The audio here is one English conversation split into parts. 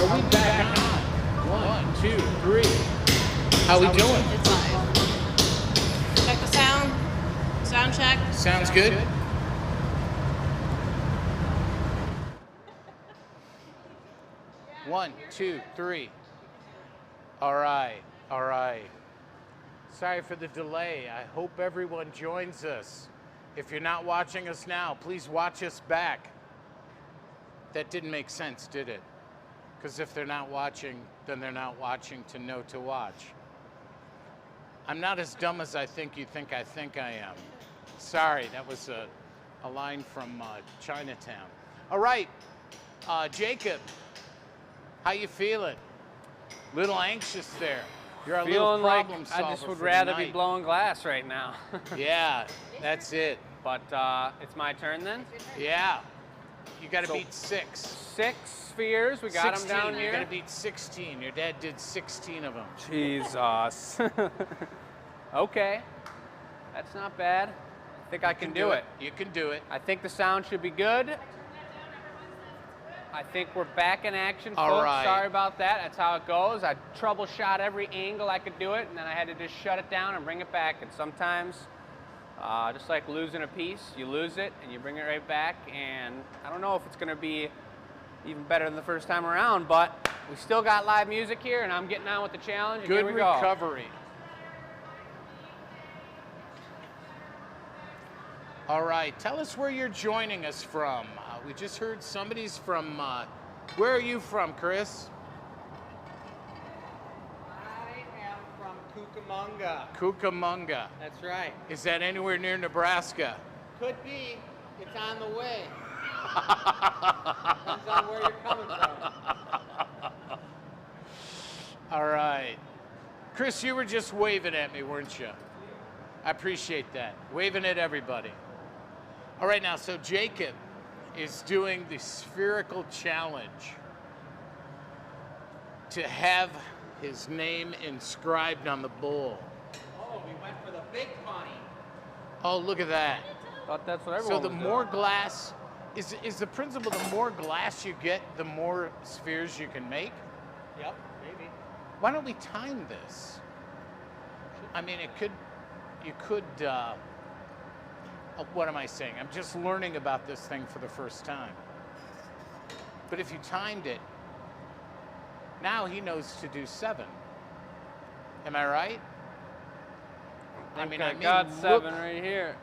Are we back on? 1, 2, 3. How we doing? It's live. Check the sound. Sound check. Sounds good. One, two, three. All right, all right. Sorry for the delay. I hope everyone joins us. If you're not watching us now, please watch us back. That didn't make sense, did it? Because if they're not watching, then they're not watching to know to watch. I'm not as dumb as I think I am. Sorry, that was a line from Chinatown. All right, Jacob, how you feeling? Little anxious there. You're a little Feeling like problem solver I just would for rather the be blowing glass right now. Yeah, that's it. But it's my turn then. Yeah, you got to So- beat 6. 6 spheres, we got them down You here. got to beat 16. Your dad did 16 of them. Jesus. Okay, that's not bad. I think I can do it. You can do it. I think the sound should be good. I think we're back in action, All folks. right. Sorry about that. That's how it goes. I troubleshot every angle I could do it, and then I had to just shut it down and bring it back. And sometimes, just like losing a piece, you lose it and you bring it right back. And I don't know if it's going to be even better than the first time around, but we still got live music here, and I'm getting on with the challenge. And Good here we go. recovery. All right, tell us where you're joining us from. We just heard somebody's from, where are you from, Chris? I am from Cucamonga. Cucamonga. That's right. Is that anywhere near Nebraska? Could be. It's on the way. Depends on where you're coming from. All right. Chris, you were just waving at me, weren't you? I appreciate that. Waving at everybody. All right, now, so Jacob is doing the spherical challenge to have his name inscribed on the bowl. Oh, we went for the big money. Oh, look at that. Thought that's what So everyone the was more doing. glass, is the principle the more glass you get, the more spheres you can make? Yep, maybe. Why don't we time this? I mean, you could, what am I saying? I'm just learning about this thing for the first time. But if you timed it, now he knows to do 7. Am I right? I mean, I may got look- 7 right here.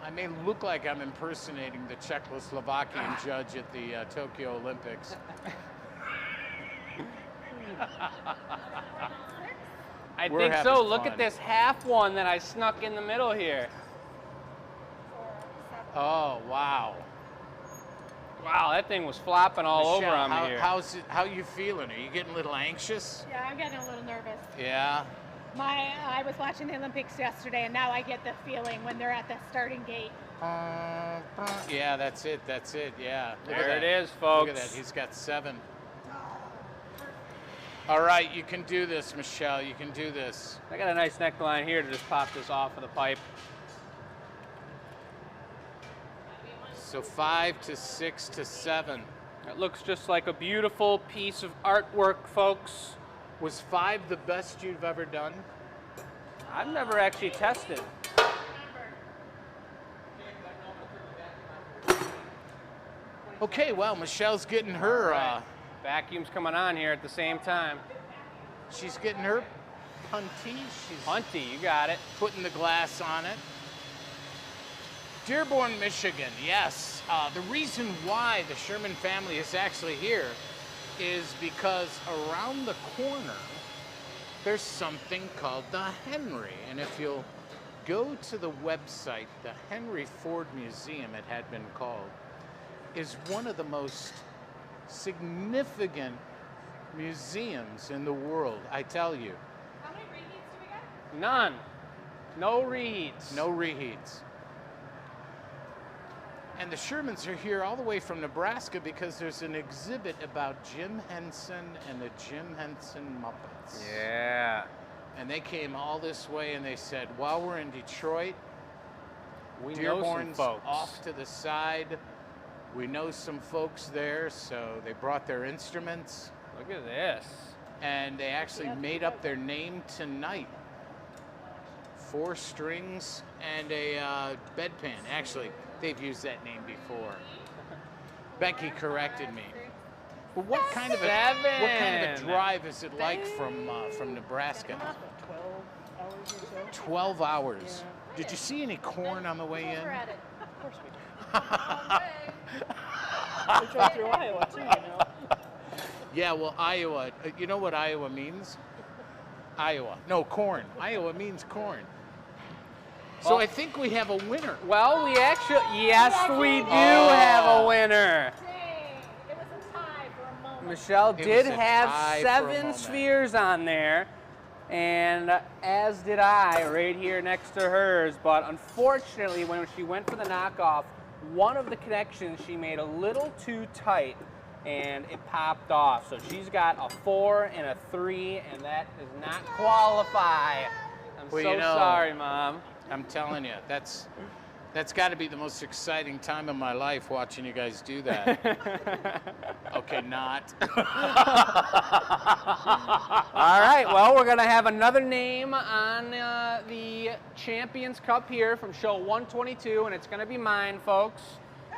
I may look like I'm impersonating the Czechoslovakian judge at the Tokyo Olympics. I We're think having so. Look fun. at this half one that I snuck in the middle here. Oh, wow. Wow, that thing was flopping all over Michelle, on me here. how you feeling? Are you getting a little anxious? Yeah, I'm getting a little nervous. Yeah. I was watching the Olympics yesterday, and now I get the feeling when they're at the starting gate. Yeah, that's it. Yeah. Look at There that. it is, folks. Look at that. He's got 7. All right, you can do this, Michelle. You can do this. I got a nice neckline here to just pop this off of the pipe. So 5 to 6 to 7. It looks just like a beautiful piece of artwork, folks. Was 5 the best you've ever done? I've never actually tested. Okay, well, Michelle's getting her, Vacuum's coming on here at the same time. she's getting her punty. She's Hunty, you got it. putting the glass on it. Dearborn, Michigan, yes. The reason why the Sherman family is actually here is because around the corner, there's something called the Henry. And if you'll go to the website, the Henry Ford Museum, it had been called, is one of the most significant museums in the world, I tell you. How many reheats do we get? None. No reheats. No reheats. And the Shermans are here all the way from Nebraska because there's an exhibit about Jim Henson and the Jim Henson Muppets. Yeah. And they came all this way and they said, while we're in Detroit, We know some Dearborn's folks. off to the side. We know some folks there, so they brought their instruments. Look at this. And they actually made up their name tonight. 4 strings and a bedpan. Actually, they've used that name before. Becky corrected me. But what kind of a drive is it like from Nebraska? 12 hours or so. 12 hours. Yeah. Did you see any corn on the way in? We're at it. Of course we do. We drove through Iowa too, you know. Yeah, well, Iowa. You know what Iowa means? Iowa. No, corn. Iowa means corn. So Well, I think we have a winner. Well, we actually, yes, we do have a winner. Dang, it was a tie for a moment. Michelle It did was a have tie for a 7 moment. spheres on there, and as did I, right here next to hers. But unfortunately, when she went for the knockoff, one of the connections she made a little too tight, and it popped off. So she's got a 4 and a 3, and that does not qualify. I'm Well, so you know, sorry, Mom. I'm telling you, that's got to be the most exciting time of my life watching you guys do that. Okay, not. All right, well, we're going to have another name on the Champions Cup here from show 122, and it's going to be mine, folks.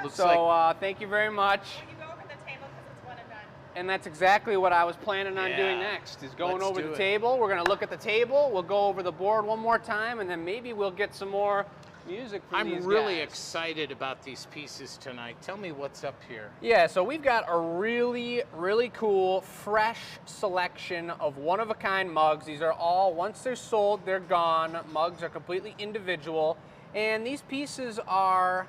Looks So thank you very much. You go over the table because it's one and done. And that's exactly what I was planning on doing Yeah. next, is going Let's over do the it. table. We're going to look at the table. We'll go over the board one more time, and then maybe we'll get some more music from these I'm really guys. excited about these pieces tonight. Tell me what's up here. Yeah, so we've got a really, really cool, fresh selection of one-of-a-kind mugs. These are all, once they're sold, they're gone. Mugs are completely individual. And these pieces are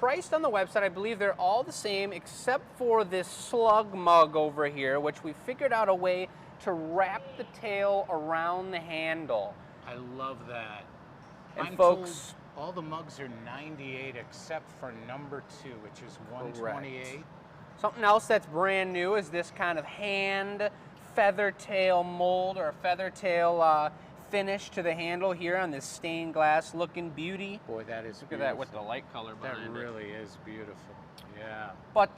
priced on the website. I believe they're all the same except for this slug mug over here, which we figured out a way to wrap the tail around the handle. I love that. And I'm folks, told all the mugs are 98 except for number 2, which is 128. something else that's brand new is this kind of hand feather tail mold or feather tail finish to the handle here on this stained glass looking beauty. Boy, that is Look at that with the light color That behind it. really is beautiful. Yeah. But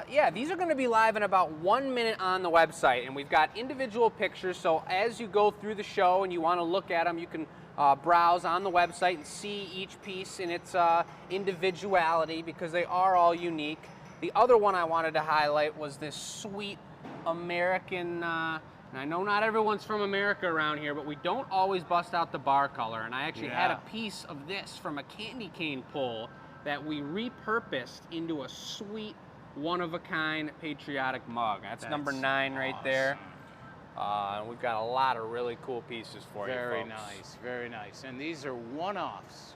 yeah, these are going to be live in about 1 minute on the website, and we've got individual pictures. So as you go through the show and you want to look at them, you can browse on the website and see each piece in its individuality because they are all unique. The other one I wanted to highlight was this sweet American. And I know not everyone's from America around here, but we don't always bust out the bar color. And I actually had a piece of this from a candy cane pull that we repurposed into a sweet, one-of-a-kind patriotic mug. That's number 9 right there. We've got a lot of really cool pieces for you, Very folks. nice, very nice. And these are one-offs.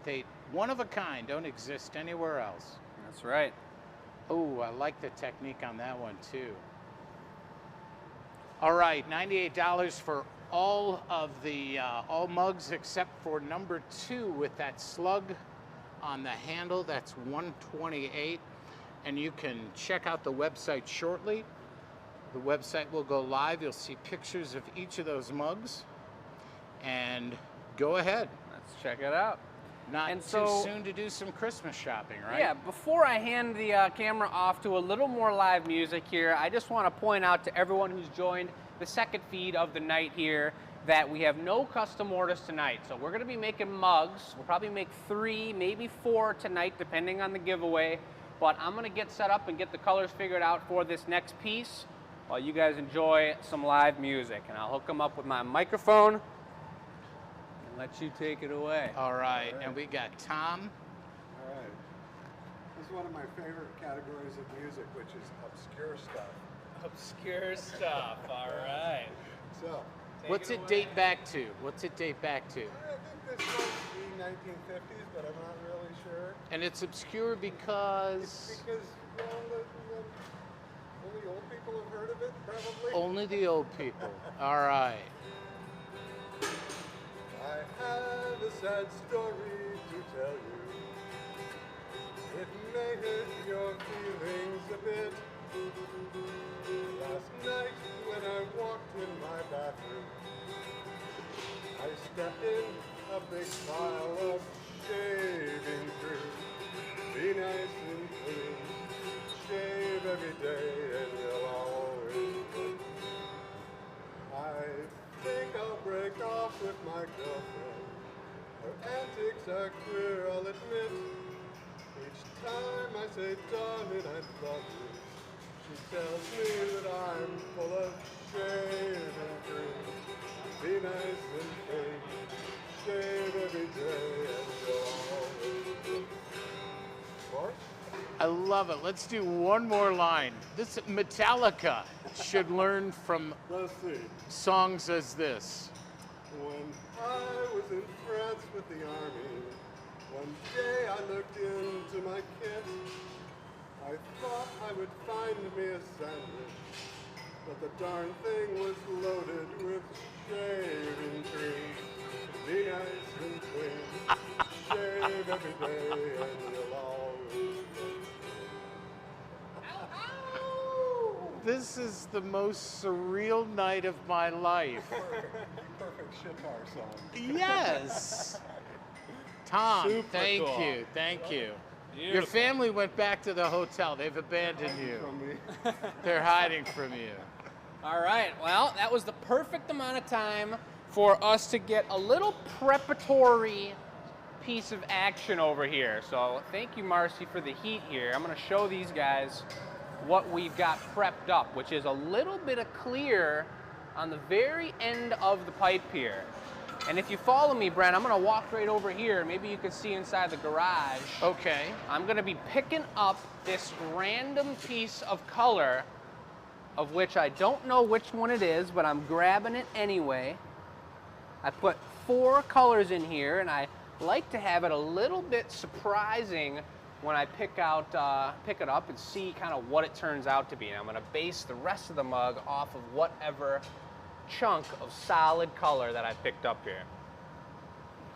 They one of a kind, don't exist anywhere else. That's right. Oh, I like the technique on that one too. All right, $98 for all of the all mugs except for number 2 with that slug on the handle. That's $128, and you can check out the website shortly. The website will go live. You'll see pictures of each of those mugs, and go ahead. Let's check it out. Not And too so- soon to do some Christmas shopping, right? Yeah, before I hand the camera off to a little more live music here, I just want to point out to everyone who's joined the second feed of the night here that we have no custom orders tonight. So we're going to be making mugs. We'll probably make 3, maybe 4 tonight, depending on the giveaway. But I'm going to get set up and get the colors figured out for this next piece while you guys enjoy some live music. And I'll hook them up with my microphone and let you take it away. All right, and we got Tom. All right. This is one of my favorite categories of music, which is obscure stuff. Obscure stuff, all right. So, What's it date back to? What's it date back to? I think this might be 1950s, but I'm not really sure. And it's obscure because It's because, only old people have heard of it, probably. only the old people. All right. I have a sad story to tell you. It may hurt your feelings a bit. Last night when I walked in my bathroom, I stepped in a big pile of shaving cream. Be nice and clean, shave every day and you'll always look queer, I'll admit. Each time I say, darling, I love you, she tells me that I'm full of shade and cream. Be nice and clean, shave every day, and you'll always be. Mark? I love it. Let's do one more line. This Metallica should learn from Let's see. songs as this. When I was in France with the army, one day I looked into my kit. I thought I would find me a sandwich, but the darn thing was loaded with shaving cream. Be nice and clean, shave every day, and you'll always be. This is the most surreal night of my life. Perfect shitar song. Yes. Tom, Super thank cool. you. Thank you. Your Beautiful. family went back to the hotel. They've abandoned you. From me. They're hiding from you. All right, well, that was the perfect amount of time for us to get a little preparatory piece of action over here. So thank you, Marcy, for the heat here. I'm gonna show these guys what we've got prepped up, which is a little bit of clear on the very end of the pipe here. And if you follow me, Brent, I'm gonna walk right over here. Maybe you can see inside the garage. Okay. I'm gonna be picking up this random piece of color, of which I don't know which one it is, but I'm grabbing it anyway. I put 4 colors in here, and I like to have it a little bit surprising when I pick it up and see kind of what it turns out to be. And I'm gonna base the rest of the mug off of whatever chunk of solid color that I picked up here.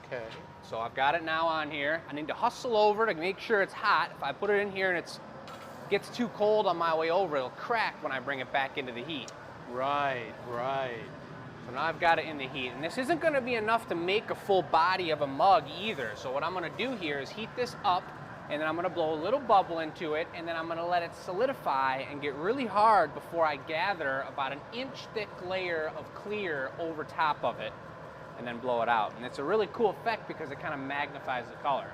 Okay. So I've got it now on here. I need to hustle over to make sure it's hot. If I put it in here and it gets too cold on my way over, it'll crack when I bring it back into the heat. Right, right. So now I've got it in the heat. And this isn't gonna be enough to make a full body of a mug either. So what I'm gonna do here is heat this up, and then I'm gonna blow a little bubble into it, and then I'm gonna let it solidify and get really hard before I gather about an inch thick layer of clear over top of it, and then blow it out. And it's a really cool effect because it kind of magnifies the color.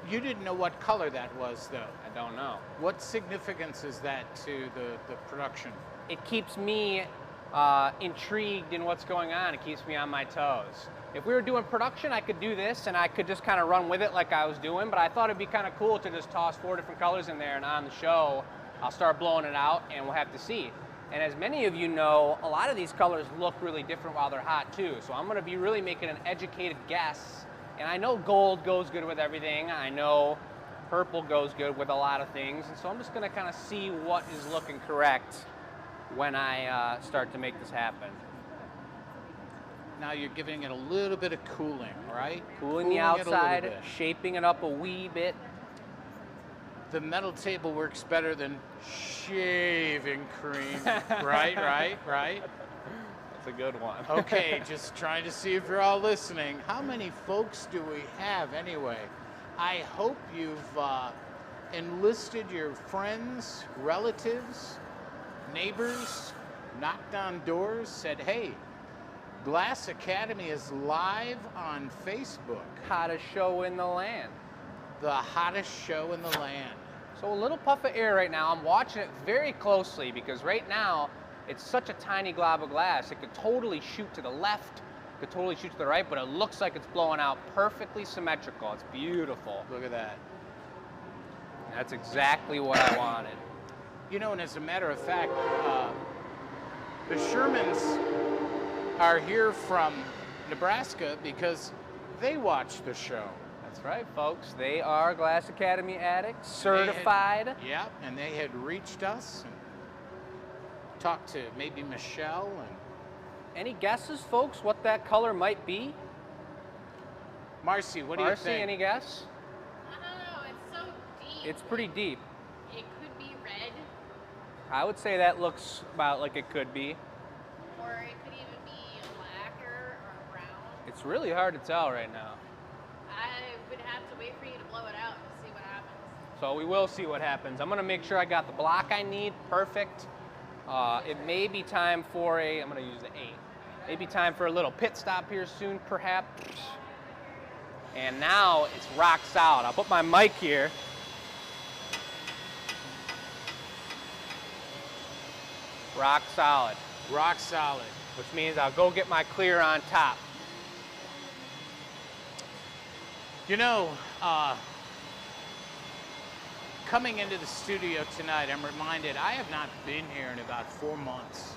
You didn't know what color that was, though. I don't know. What significance is that to the production? It keeps me intrigued in what's going on. It keeps me on my toes. If we were doing production, I could do this and I could just kind of run with it like I was doing, but I thought it'd be kind of cool to just toss 4 different colors in there, and on the show, I'll start blowing it out and we'll have to see. And as many of you know, a lot of these colors look really different while they're hot too. So I'm gonna be really making an educated guess. And I know gold goes good with everything. I know purple goes good with a lot of things. And so I'm just gonna kind of see what is looking correct when I start to make this happen. Now you're giving it a little bit of cooling, right? Cooling the it a little outside, bit. shaping it up a wee bit. The metal table works better than shaving cream. Right. That's a good one. Okay, just trying to see if you're all listening. How many folks do we have anyway? I hope you've enlisted your friends, relatives, neighbors, knocked on doors, said, hey, Glass Academy is live on Facebook. Hottest show in the land. The hottest show in the land. So a little puff of air right now. I'm watching it very closely because right now it's such a tiny glob of glass. It could totally shoot to the left, could totally shoot to the right, but it looks like it's blowing out perfectly symmetrical. It's beautiful. Look at that. That's exactly what I wanted. You know, and as a matter of fact, the Shermans are here from Nebraska because they watch the show. That's right, folks. They are Glass Academy addicts, certified. Yeah, and they had reached us and talked to maybe Michelle. And Any guesses, folks, what that color might be? Marcy, what do you Marcy, think? any guess? I don't know. It's so deep. It's pretty deep. It could be red, I would say that looks about like it could be. or it could even be a lacquer or a brown. It's really hard to tell right now. I would have to wait for you to blow it out to see what happens. So we will see what happens. I'm gonna make sure I got the block I need, perfect. It may be time for I'm gonna use the 8. Maybe time for a little pit stop here soon, perhaps. And now it's rock solid. I'll put my mic here. Rock solid. Rock solid. Which means I'll go get my clear on top. You know, coming into the studio tonight, I'm reminded I have not been here in about 4 months.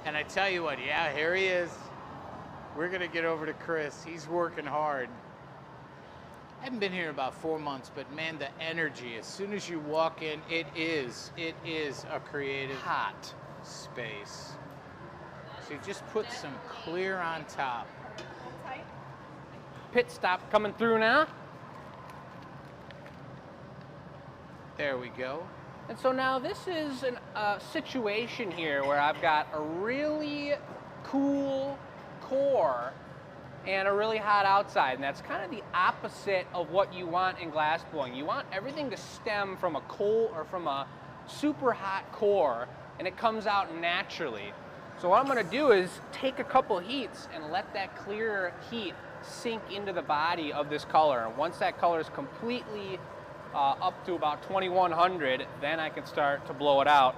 And I tell you what, yeah, here he is. We're gonna get over to Chris. He's working hard. I haven't been here in about 4 months, but man, the energy, as soon as you walk in, it is a creative Hot. space. So you just put some clear on top. Pit stop coming through now. There we go. And so now this is a situation here where I've got a really cool core and a really hot outside, and that's kind of the opposite of what you want in glass blowing. You want everything to stem from a cold or from a super hot core, and it comes out naturally. So what I'm gonna do is take a couple heats and let that clear heat sink into the body of this color. And once that color is completely up to about 2100, then I can start to blow it out,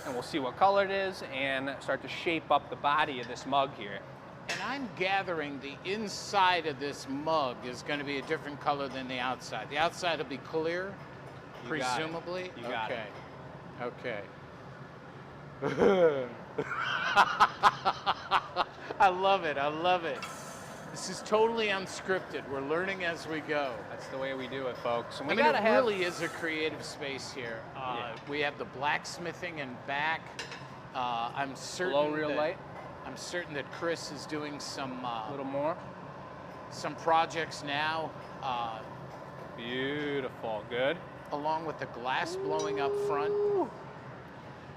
and we'll see what color it is and start to shape up the body of this mug here. And I'm gathering the inside of this mug is going to be a different color than the outside. The outside will be clear, You got it. presumably. You got it. Okay. I love it. I love it. This is totally unscripted. We're learning as we go. That's the way we do it, folks. And we I mean, gotta it have really is a creative space here. Yeah. We have the blacksmithing in back. I'm certain below real that, light. I'm certain that Chris is doing some A little more. some projects now, Beautiful. Good. along with the glass blowing up front.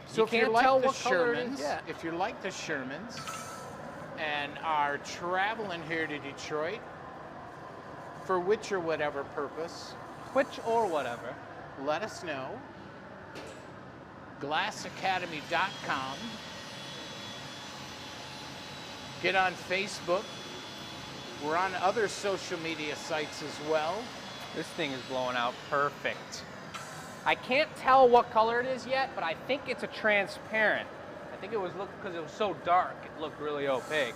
So You if you're can't like tell the what color it is Shermans, yet. if you're like the Shermans and are traveling here to Detroit for which or whatever purpose, Which or whatever. let us know. glassacademy.com. Get on Facebook. We're on other social media sites as well. This thing is blowing out perfect. I can't tell what color it is yet, but I think it's a transparent. I think it was because it was so dark, it looked really opaque.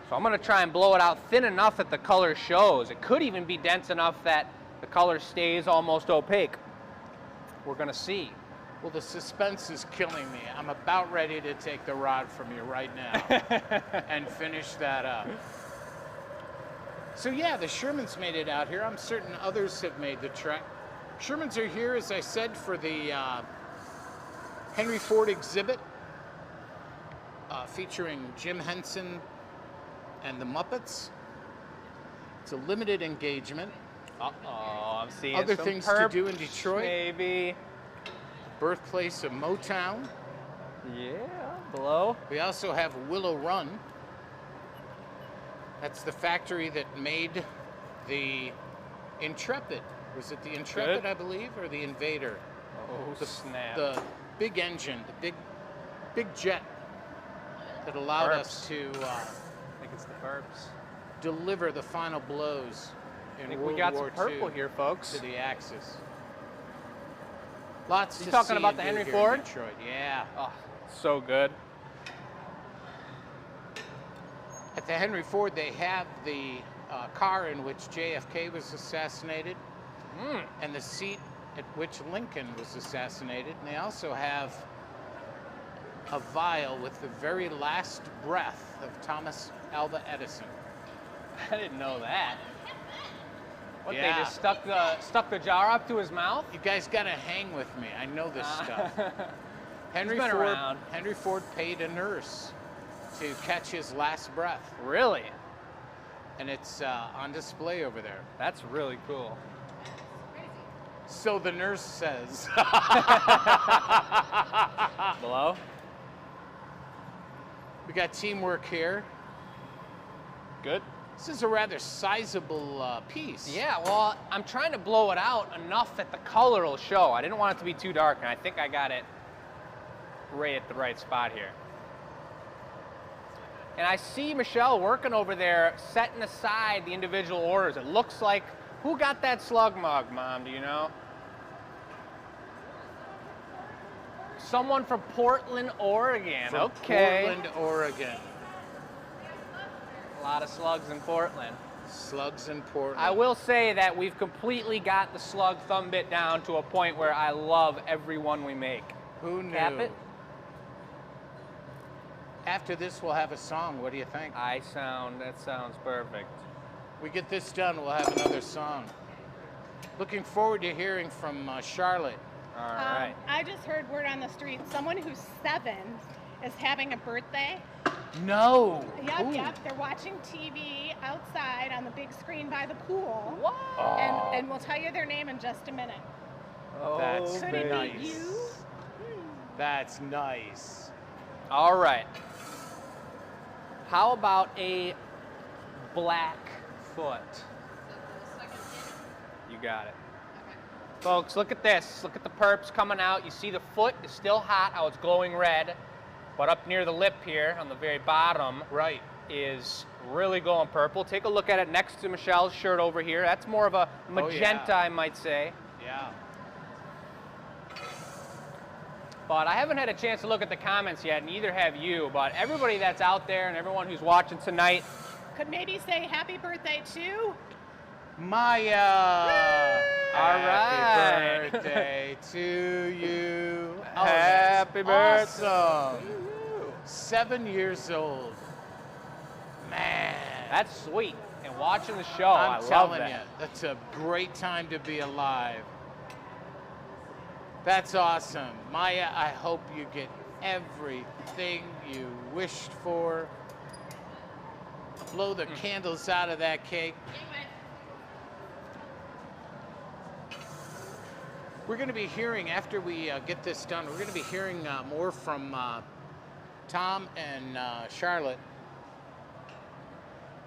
So I'm gonna try and blow it out thin enough that the color shows. It could even be dense enough that the color stays almost opaque. We're gonna see. Well, the suspense is killing me. I'm about ready to take the rod from you right now and finish that up. So yeah, the Shermans made it out here. I'm certain others have made the trek. Shermans are here, as I said, for the Henry Ford exhibit featuring Jim Henson and the Muppets. It's a limited engagement. Uh-oh, I'm seeing Other some things to perps, do in Detroit. Maybe. Birthplace of Motown. Yeah, below. We also have Willow Run. That's the factory that made the Intrepid. Was it the Intrepid, Good. I believe, or the Invader? Oh, snap. The big engine, the big jet that allowed us to I think it's the burps. deliver the final blows I in think World we got War some purple II here, folks. to the Axis. Lots You to talking see about and the do Henry here in Ford? Detroit. Yeah. Oh, so good. At the Henry Ford, they have the car in which JFK was assassinated and the seat at which Lincoln was assassinated. And they also have a vial with the very last breath of Thomas Alva Edison. I didn't know that. What, Yeah. they just stuck the jar up to his mouth? You guys gotta hang with me. I know this stuff. He's been around. Henry Ford paid a nurse to catch his last breath, Really? and it's on display over there. That's really cool. So the nurse says. Below? We got teamwork here. Good. This is a rather sizable piece. Yeah, well, I'm trying to blow it out enough that the color will show. I didn't want it to be too dark, and I think I got it right at the right spot here. And I see Michelle working over there, setting aside the individual orders. It looks like, who got that slug mug, Mom? Do you know? Someone from Portland, Oregon. From Okay. Portland, Oregon. A lot of slugs in Portland. Slugs in Portland. I will say that we've completely got the slug thumb bit down to a point where I love every one we make. Who knew? Cap it? After this, we'll have a song. What do you think? That sounds perfect. We get this done, we'll have another song. Looking forward to hearing from Charlotte. All right. I just heard word on the street, someone who's 7 is having a birthday. No. Yep, Ooh. yep. They're watching TV outside on the big screen by the pool. What? And we'll tell you their name in just a minute. That's Could it nice. be you? That's nice. All right. How about a black foot? You got it. Folks, look at this. Look at the perps coming out. You see the foot is still hot, how it's glowing red. But up near the lip here, on the very bottom, Right. is really glowing purple. Take a look at it next to Michelle's shirt over here. That's more of a magenta, yeah. I might say. Yeah. But I haven't had a chance to look at the comments yet, neither have you. But everybody that's out there and everyone who's watching tonight, Could maybe say happy birthday to? Maya. All right. Happy birthday to you. Oh, Happy that's birthday. Awesome. 7 years old. Man. that's sweet. And watching the show, I I'm love telling that. you, that's a great time to be alive. That's awesome. Maya, I hope you get everything you wished for. Blow the candles out of that cake. We're going to be hearing, after we get this done, we're going to be hearing more from Tom and Charlotte.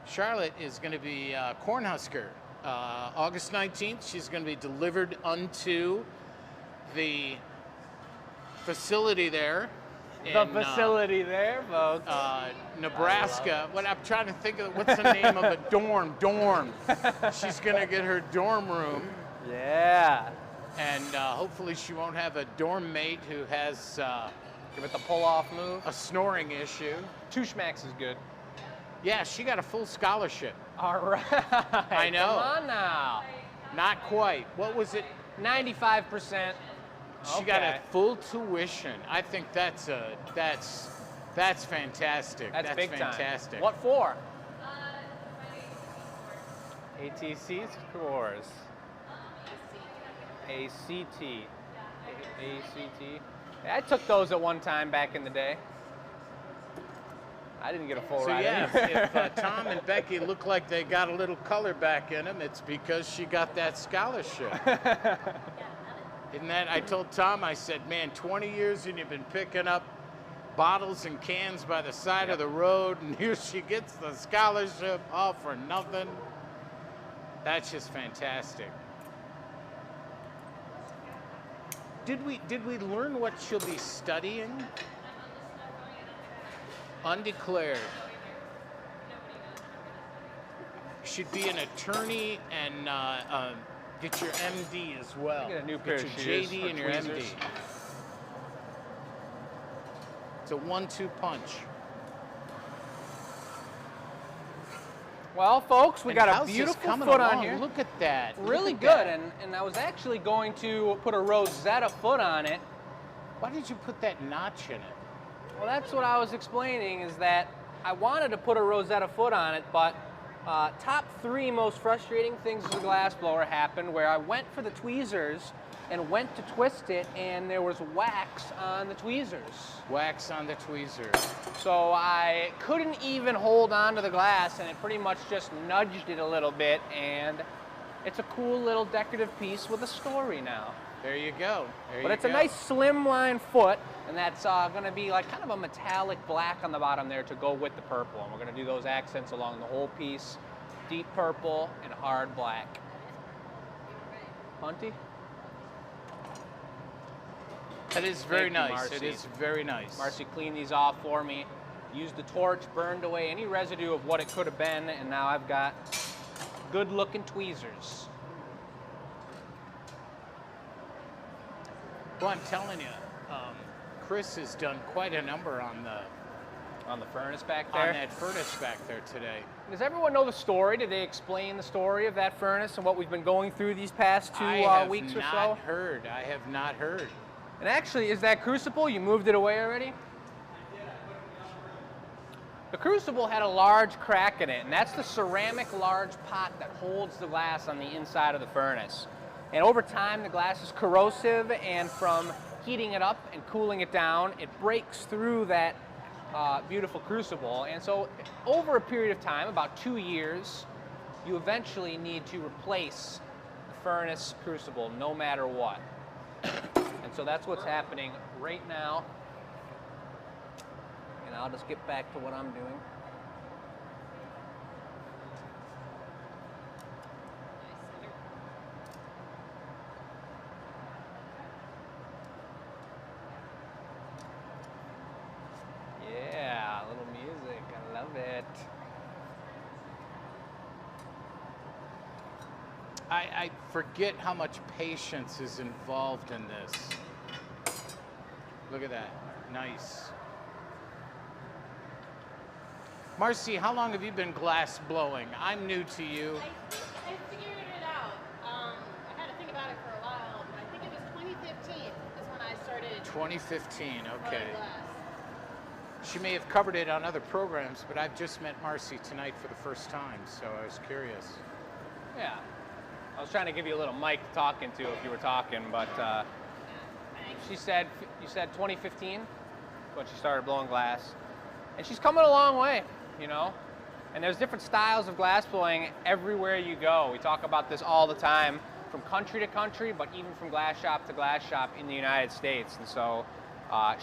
Charlotte is going to be Cornhusker. August 19th, she's going to be delivered unto the facility there. The in, facility there, folks. Nebraska. What I'm trying to think of, what's the name of it? Dorm. She's going to get her dorm room. Yeah. And hopefully she won't have a dorm mate who has Give it the pull-off move. a snoring issue. Two schmacks is good. Yeah, she got a full scholarship. All right. I know. Come on now. Not quite. What was it? 95%. She got a full tuition. I think that's fantastic. That's big fantastic. time. What for? ATC scores. ACT. ACT. I took those at one time back in the day. I didn't get a full So ride. yeah, anywhere. if Tom and Becky look like they got a little color back in them, it's because she got that scholarship. Isn't that? I told Tom, I said, man, 20 years and you've been picking up bottles and cans by the side of the road, and here she gets the scholarship all for nothing. That's just fantastic. Did we learn what she'll be studying? Undeclared. Should be an attorney and get your MD as well. Get a new pair Get of your shoes JD or and your MD. tweezers. It's a 1-2 punch. Well, folks, we And got a how's this beautiful coming foot along? on here. Look at that. Really Look good, at that. and I was actually going to put a Rosetta foot on it. Why did you put that notch in it? Well, that's what I was explaining, is that I wanted to put a Rosetta foot on it, but top 3 most frustrating things as a glassblower happened where I went for the tweezers and went to twist it, and there was wax on the tweezers. Wax on the tweezer. So I couldn't even hold on to the glass, and it pretty much just nudged it a little bit, and it's a cool little decorative piece with a story now. There you go. There But you it's go. a nice slimline foot, and that's going to be like kind of a metallic black on the bottom there to go with the purple. And we're going to do those accents along the whole piece. Deep purple and hard black. Hunty? That is very Thank you, nice. It Marcy. is very nice. Marcy cleaned these off for me. Used the torch, burned away any residue of what it could have been, and now I've got good-looking tweezers. Well, I'm telling you, Chris has done quite a number on the Furnace back there. on that furnace back there today. Does everyone know the story? Did they explain the story of that furnace and what we've been going through these past 2 weeks or so? I have not heard. And actually, is that crucible, you moved it away already? The crucible had a large crack in it, and that's the ceramic large pot that holds the glass on the inside of the furnace. And over time, the glass is corrosive, and from heating it up and cooling it down, it breaks through that beautiful crucible. And so over a period of time, about 2 years, you eventually need to replace the furnace crucible no matter what. And so that's what's happening right now. And I'll just get back to what I'm doing. Yeah, a little music, I love it. I forget how much patience is involved in this. Look at that, nice. Marcy, how long have you been glass blowing? I'm new to you. I figured it out. I had to think about it for a while, but I think it was 2015 is when I started 2015, okay. blowing glass. She may have covered it on other programs, but I've just met Marcy tonight for the first time, so I was curious. Yeah. I was trying to give you a little mic to talk into if you were talking, but you said 2015 when she started blowing glass. And she's coming a long way, you know? And there's different styles of glass blowing everywhere you go. We talk about this all the time, from country to country, but even from glass shop to glass shop in the United States. And so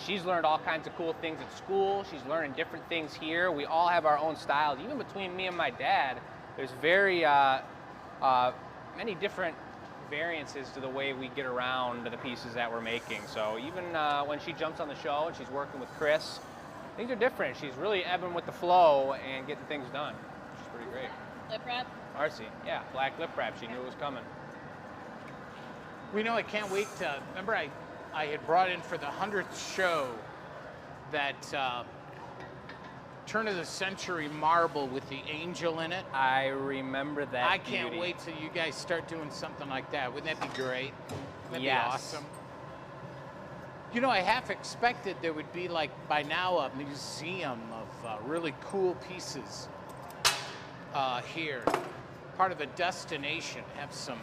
she's learned all kinds of cool things at school. She's learning different things here. We all have our own styles. Even between me and my dad, there's very many different variances to the way we get around the pieces that we're making. So even when she jumps on the show and she's working with Chris, things are different. She's really ebbing with the flow and getting things done, which is pretty great. Lip wrap? Marcy, yeah, black lip wrap. She knew it was coming. We know I can't wait to, remember I had brought in for the 100th show that turn of the century marble with the angel in it. I remember that. I can't wait till you guys start doing something like that. Wouldn't that be great? That'd be awesome. You know, I half expected there would be, like, by now a museum of really cool pieces here. Part of a destination, have some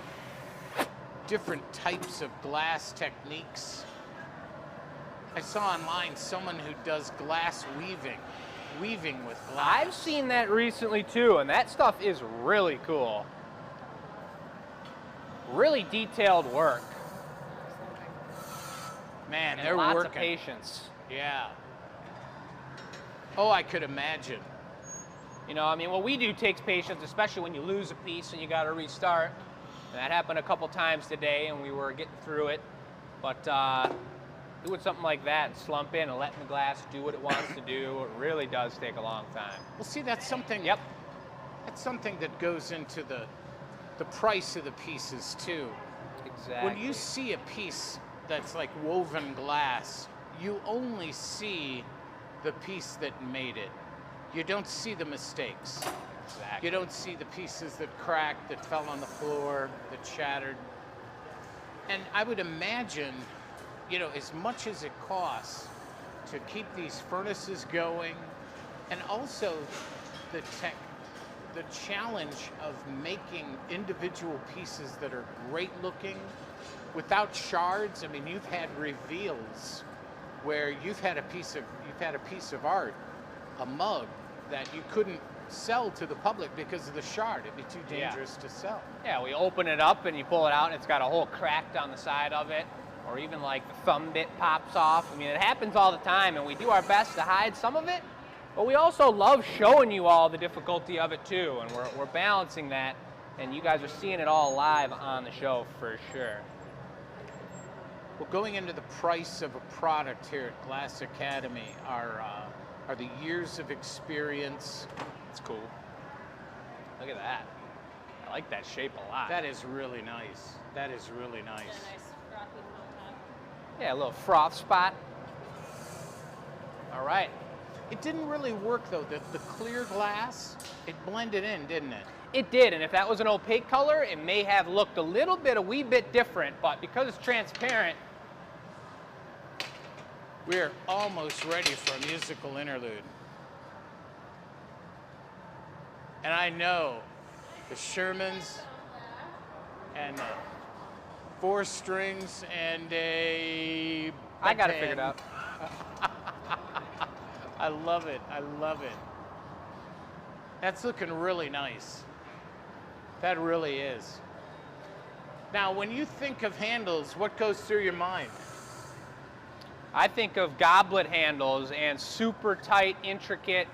different types of glass techniques. I saw online someone who does glass weaving with glass. I've seen that recently too, and that stuff is really cool. Really detailed work. Man, And they're lots working. of patience. Yeah. Oh, I could imagine. You know, I mean, what we do takes patience, especially when you lose a piece and you got to restart. And that happened a couple times today, and we were getting through it. But doing something like that and slump in and letting the glass do what it wants to do, it really does take a long time. Well, see, that's something. Yep. That's something that goes into the price of the pieces too. Exactly. When you see a piece that's like woven glass, you only see the piece that made it. You don't see the mistakes. Exactly. You don't see the pieces that cracked, that fell on the floor, that shattered. And I would imagine, you know, as much as it costs to keep these furnaces going, and also the challenge of making individual pieces that are great looking without shards. I mean, you've had reveals where you've had a piece of art, a mug that you couldn't sell to the public because of the shard. It'd be too dangerous to sell. Yeah, we open it up and you pull it out and it's got a whole crack down the side of it, or even like the thumb bit pops off. I mean, it happens all the time, and we do our best to hide some of it, but we also love showing you all the difficulty of it too, and we're balancing that, and you guys are seeing it all live on the show for sure. Well, going into the price of a product here at Glass Academy, our are the years of experience. It's cool. Look at that. I like that shape a lot. That is really nice. That is really nice. And a nice frothy foam top. Yeah, a little froth spot. All right. It didn't really work though. The clear glass, it blended in, didn't it? It did, and if that was an opaque color, it may have looked a wee bit different, but because it's transparent, We're almost ready for a musical interlude. And I know the Shermans and 4 strings and a... I got it band. figured out. I love it. I love it. That's looking really nice. That really is. Now, when you think of handles, what goes through your mind? I think of goblet handles and super tight, intricate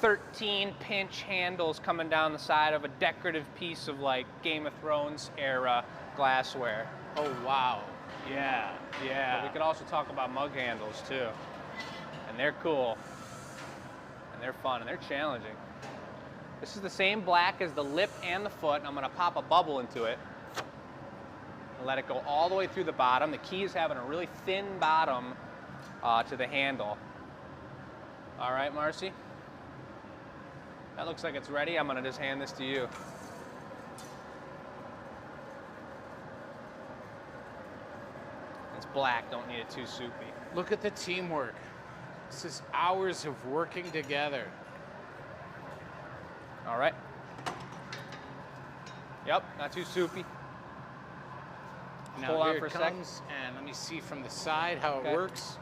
13-pinch handles coming down the side of a decorative piece of like Game of Thrones era glassware. Oh, wow. Yeah, But yeah. we could also talk about mug handles too. And they're cool. And they're fun and they're challenging. This is the same black as the lip and the foot, and I'm gonna pop a bubble into it and let it go all the way through the bottom. The key is having a really thin bottom to the handle. All right, Marcy? That looks like it's ready. I'm gonna just hand this to you. It's black, don't need it too soupy. Look at the teamwork. This is hours of working together. All right. Yep, not too soupy. Now Hold on here for a it sec. comes, and let me see from the side how Okay. it works.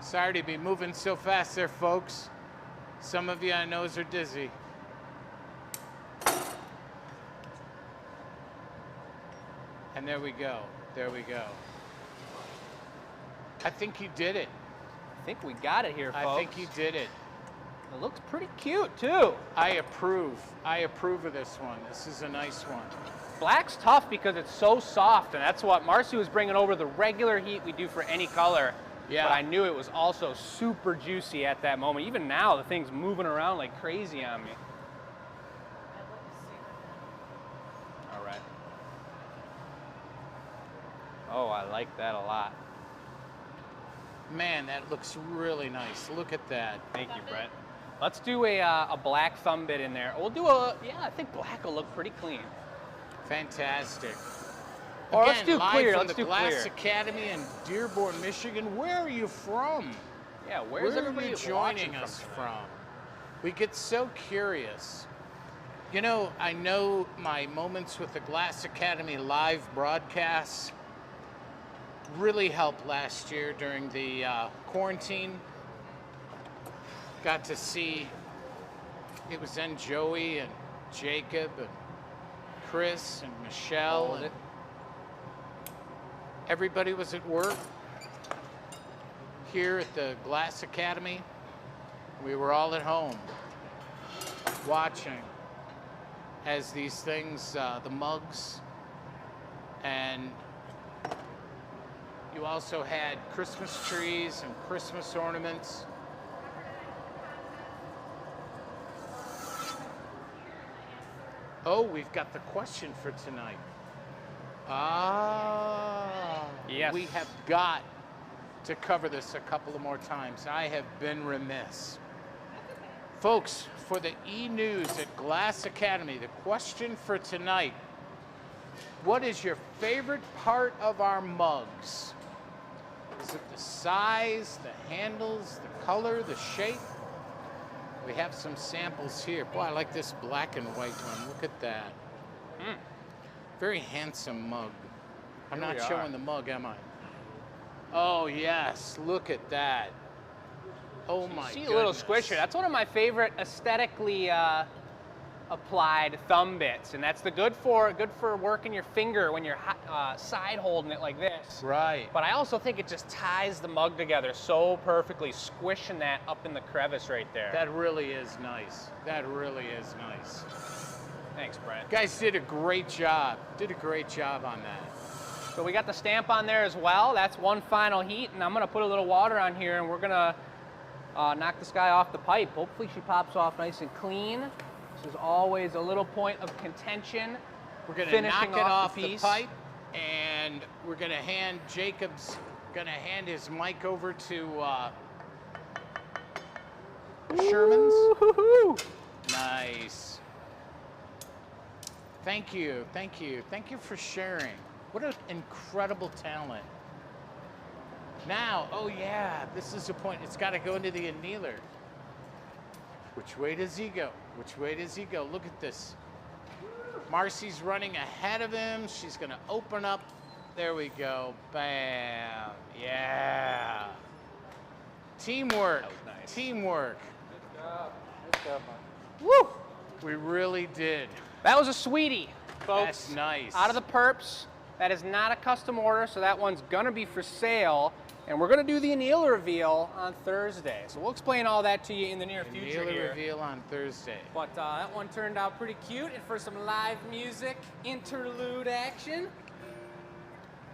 Sorry to be moving so fast there, folks. Some of you I know are dizzy. And there we go. There we go. I think you did it. I think we got it here, folks. I think you did it. It looks pretty cute, too. I approve. I approve of this one. This is a nice one. Black's tough because it's so soft, and that's what Marcy was bringing over the regular heat we do for any color. Yeah. But I knew it was also super juicy at that moment. Even now, the thing's moving around like crazy on me. All right. Oh, I like that a lot. Man, that looks really nice. Look at that. Thank you, Brett. Let's do a black thumb bit in there. We'll do a, yeah, I think black will look pretty clean. Fantastic. Or let's do live clear, from let's the do Glass clear. Academy in Dearborn, Michigan. Where are you from? Yeah, Where where's are everybody you watching joining us tonight? from? We get so curious. You know, I know my Moments with the Glass Academy live broadcasts really helped last year during the quarantine. Got to see, it was then Joey and Jacob and Chris and Michelle. Hold And it. everybody was at work here at the Glass Academy. We were all at home watching as these things, the mugs, and you also had Christmas trees and Christmas ornaments. Oh, we've got the question for tonight. Ah, Yes. we have got to cover this a couple of more times. I have been remiss. Folks, for the E-News at Glass Academy, the question for tonight: what is your favorite part of our mugs? Is it the size, the handles, the color, the shape? We have some samples here. Boy, I like this black and white one. Look at that. Very handsome mug. I'm Here not we are. showing the mug, am I? Oh, yes. Look at that. Oh, my See goodness. a little squisher. That's one of my favorite aesthetically applied thumb bits, and that's the good for working your finger when you're side holding it like this. Right. But I also think it just ties the mug together so perfectly, squishing that up in the crevice right there. That really is nice. That really is nice. Thanks, Brent. Guys did a great job. Did a great job on that. So we got the stamp on there as well. That's one final heat, and I'm gonna put a little water on here, and we're gonna knock this guy off the pipe. Hopefully she pops off nice and clean. This is always a little point of contention. We're gonna finishing knock it off the the piece. pipe, and we're gonna hand gonna hand his mic over to Sherman's. Woo-hoo-hoo. Nice. Thank you, thank you, thank you for sharing. What an incredible talent. Now, oh yeah, this is the point. It's got to go into the annealer. Which way does he go? Which way does he go? Look at this. Marcy's running ahead of him. She's going to open up. There we go. Bam. Yeah. Teamwork. That was nice. Teamwork. Good job, Woo! We really did. That was a sweetie, folks. That's nice. Out of the perps. That is not a custom order, so that one's gonna be for sale. And we're gonna do the annealer reveal on Thursday. So we'll explain all that to you in the near future Annealer here. reveal on Thursday. But that one turned out pretty cute. And for some live music, interlude action, and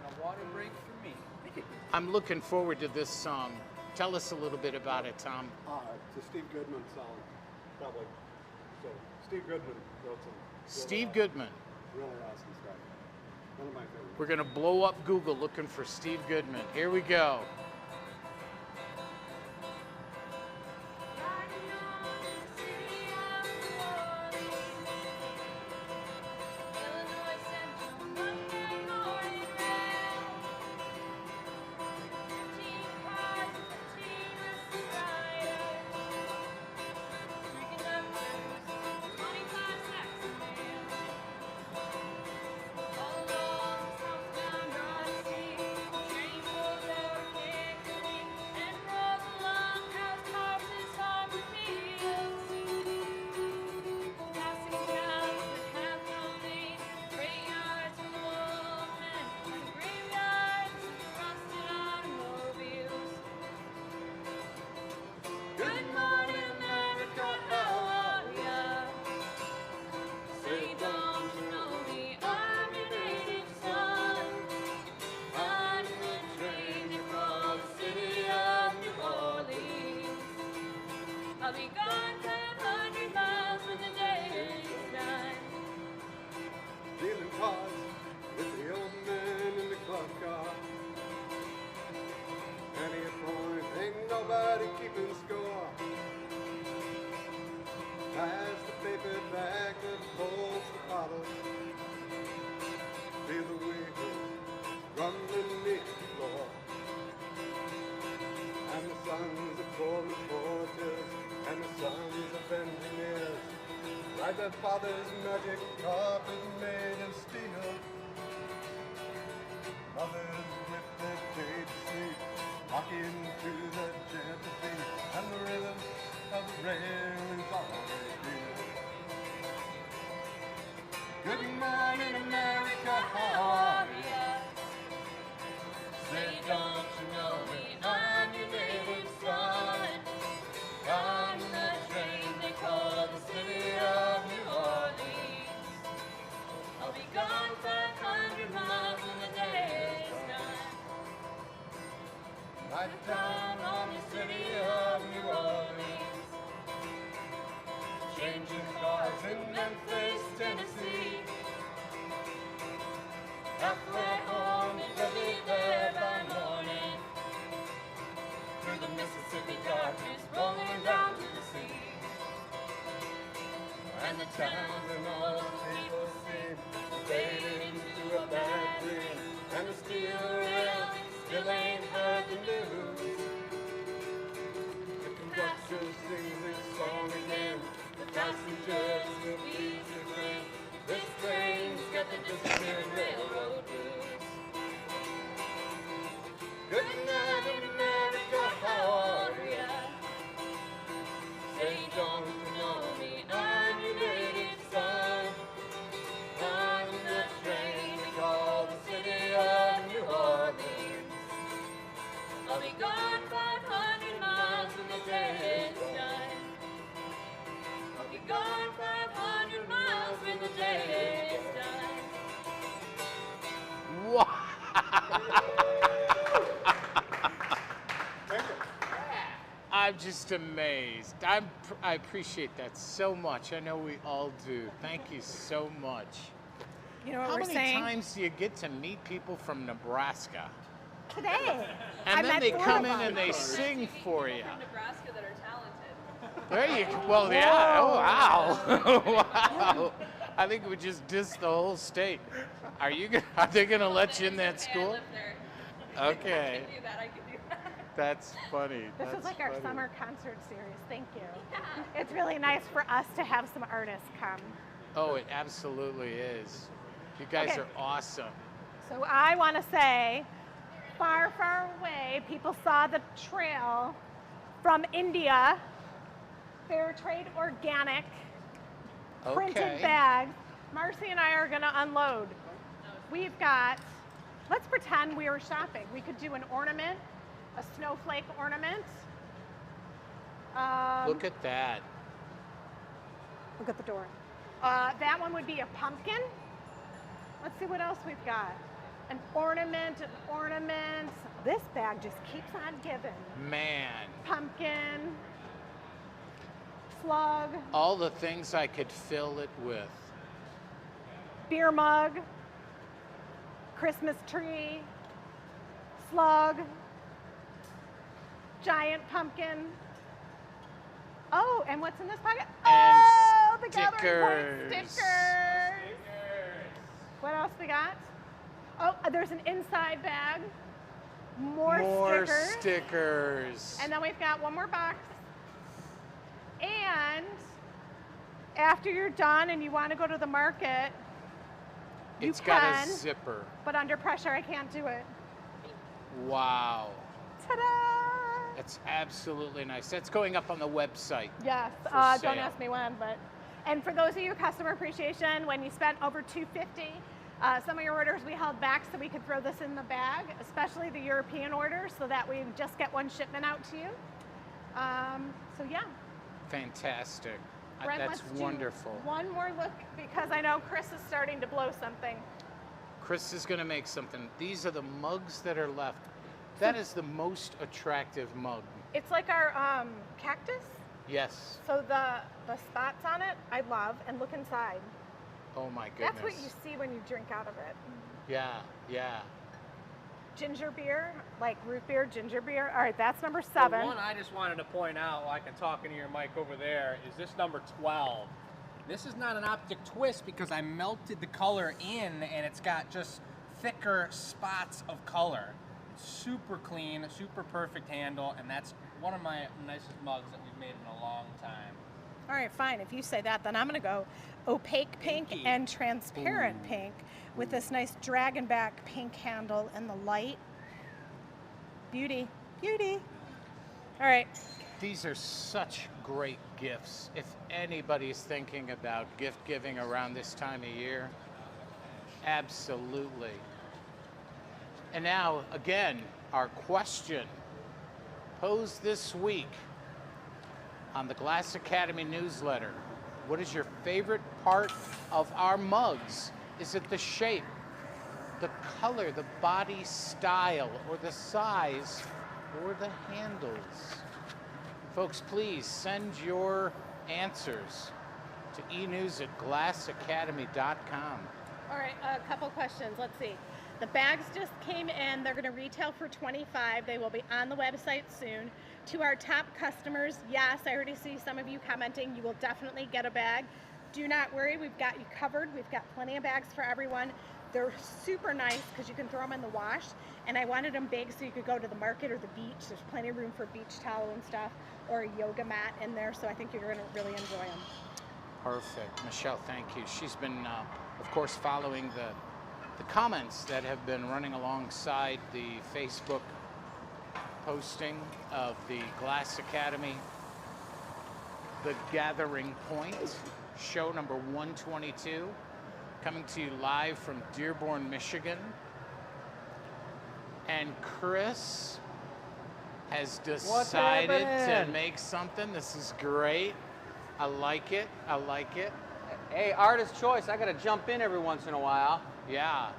a water break for me. I'm looking forward to this song. Tell us a little bit about it, Tom. It's a Steve Goodman song, probably. So Steve Goodman wrote some Steve Goodman. really awesome stuff. One of my favorites. We're gonna blow up Google looking for Steve Goodman. Here we go. Good morning, America, how are ya? Say, don't you know me? I'm your native son. I'm the train that call the city of New Orleans. I'll be gone 500 miles when the day is done. Dealing cards with the old man in the club car. Any point, ain't nobody keeping score. Pass the paper bag that holds the bottle. Feel the wheels rumbling neath the floor. And the sons of Coleman porters and the sons of engineers ride their father's magic carpet made of steel. Mothers with their day to sleep, rocking to the gentle beat, and the rhythm of the rail is always real. Good morning, America, how are ya? Say, don't you know me? I'm your native son. I'm the train they call the city of New Orleans. I'll be gone 500 miles when the day is done. Night Down on the city of New Orleans. changing cars in Memphis, Tennessee. Halfway home, you'll be there by morning. Through the Mississippi darkness, rolling down to the sea. And the towns and all the people seem faded into a bad dream. And the steel rail still ain't heard the news. The conductor sings his song again. The passengers will be to blame. This train's got the disappearing railroad blues. Good night, America, how are ya? Say, don't you know me? I'm your native son. I'm the train they call the city of New Orleans. I'll be gone 500 miles when the day is done. I'll be gone 500 miles when the day is done. Wow. I I'm just amazed. I appreciate that so much. I know we all do. Thank you so much. You know what How we're many saying? times do you get to meet people from Nebraska? Today. And I then met they 4 come of in them. and they sing for you. From Nebraska that are talented. There you go. Well, yeah. Oh, wow. Wow. I think we just dissed the whole state. Are they gonna let you in that I school? live there. Okay. I can do that. I can do that. That's funny. This That's is like our funny. summer concert series. Thank you. It's really nice for us to have some artists come. Oh, it absolutely is. You guys Okay. are awesome. So I want to say, far, far away, people saw the trail from India, fair trade organic, printed Okay. bags. Marcy and I are going to unload. We've got, let's pretend we were shopping. We could do an ornament, a snowflake ornament. Look at that. Look at the door. That one would be a pumpkin. Let's see what else we've got. An ornament, an ornament. This bag just keeps on giving. Man, Pumpkin, slug, all the things I could fill it with. beer mug, Christmas tree, slug, giant pumpkin. Oh, and what's in this pocket? And Oh, the Gathering Point stickers. stickers. What else we got? Oh, there's an inside bag. More stickers. stickers. And then we've got one more box. And after you're done and you want to go to the market, you It's got can, a zipper. but under pressure I can't do it. Wow. Ta-da! That's absolutely nice. That's going up on the website. Yes, For don't sale. ask me when, but. And for those of you customer appreciation, when you spent over $250, some of your orders we held back so we could throw this in the bag, especially the European orders, so that we just get one shipment out to you. So yeah. Fantastic. Brent, That's let's do wonderful. one more look because I know Chris is starting to blow something. Chris is going to make something. These are the mugs that are left. That is the most attractive mug. It's like our cactus. Yes. So the spots on it, I love, and look inside. Oh my goodness. That's what you see when you drink out of it. Yeah, yeah. Ginger beer, like root beer, ginger beer. All right, that's number The 7. one I just wanted to point out, like I'm talking to your mic over there, is this number 12. This is not an optic twist because I melted the color in and it's got just thicker spots of color. It's super clean, super perfect handle, and that's one of my nicest mugs that we've made in a long time. All right, fine. If you say that, then I'm going to go opaque pink Pinky. and transparent pink with this nice dragon back pink handle and the light. Beauty, beauty. All right. These are such great gifts. If anybody's thinking about gift giving around this time of year, absolutely. And now, again, our question posed this week on the Glass Academy newsletter. What is your favorite part of our mugs? Is it the shape, the color, the body style, or the size, or the handles? Folks, please send your answers to enews@glassacademy.com. All right, a couple questions. Let's see. The bags just came in. They're going to retail for $25. They will be on the website soon. To our top customers, yes, I already see some of you commenting. You will definitely get a bag. Do not worry. We've got you covered. We've got plenty of bags for everyone. They're super nice because you can throw them in the wash. And I wanted them big so you could go to the market or the beach. There's plenty of room for beach towel and stuff, or a yoga mat in there. So I think you're going to really enjoy them. Perfect. Michelle, thank you. She's been, of course, following the comments that have been running alongside the Facebook posting of the Glass Academy, The Gathering Point, show number 122, coming to you live from Dearborn, Michigan. And Chris has decided to happening? make something. This is great. I like it. I like it. Hey, artist choice, I gotta jump in every once in a while. Yeah.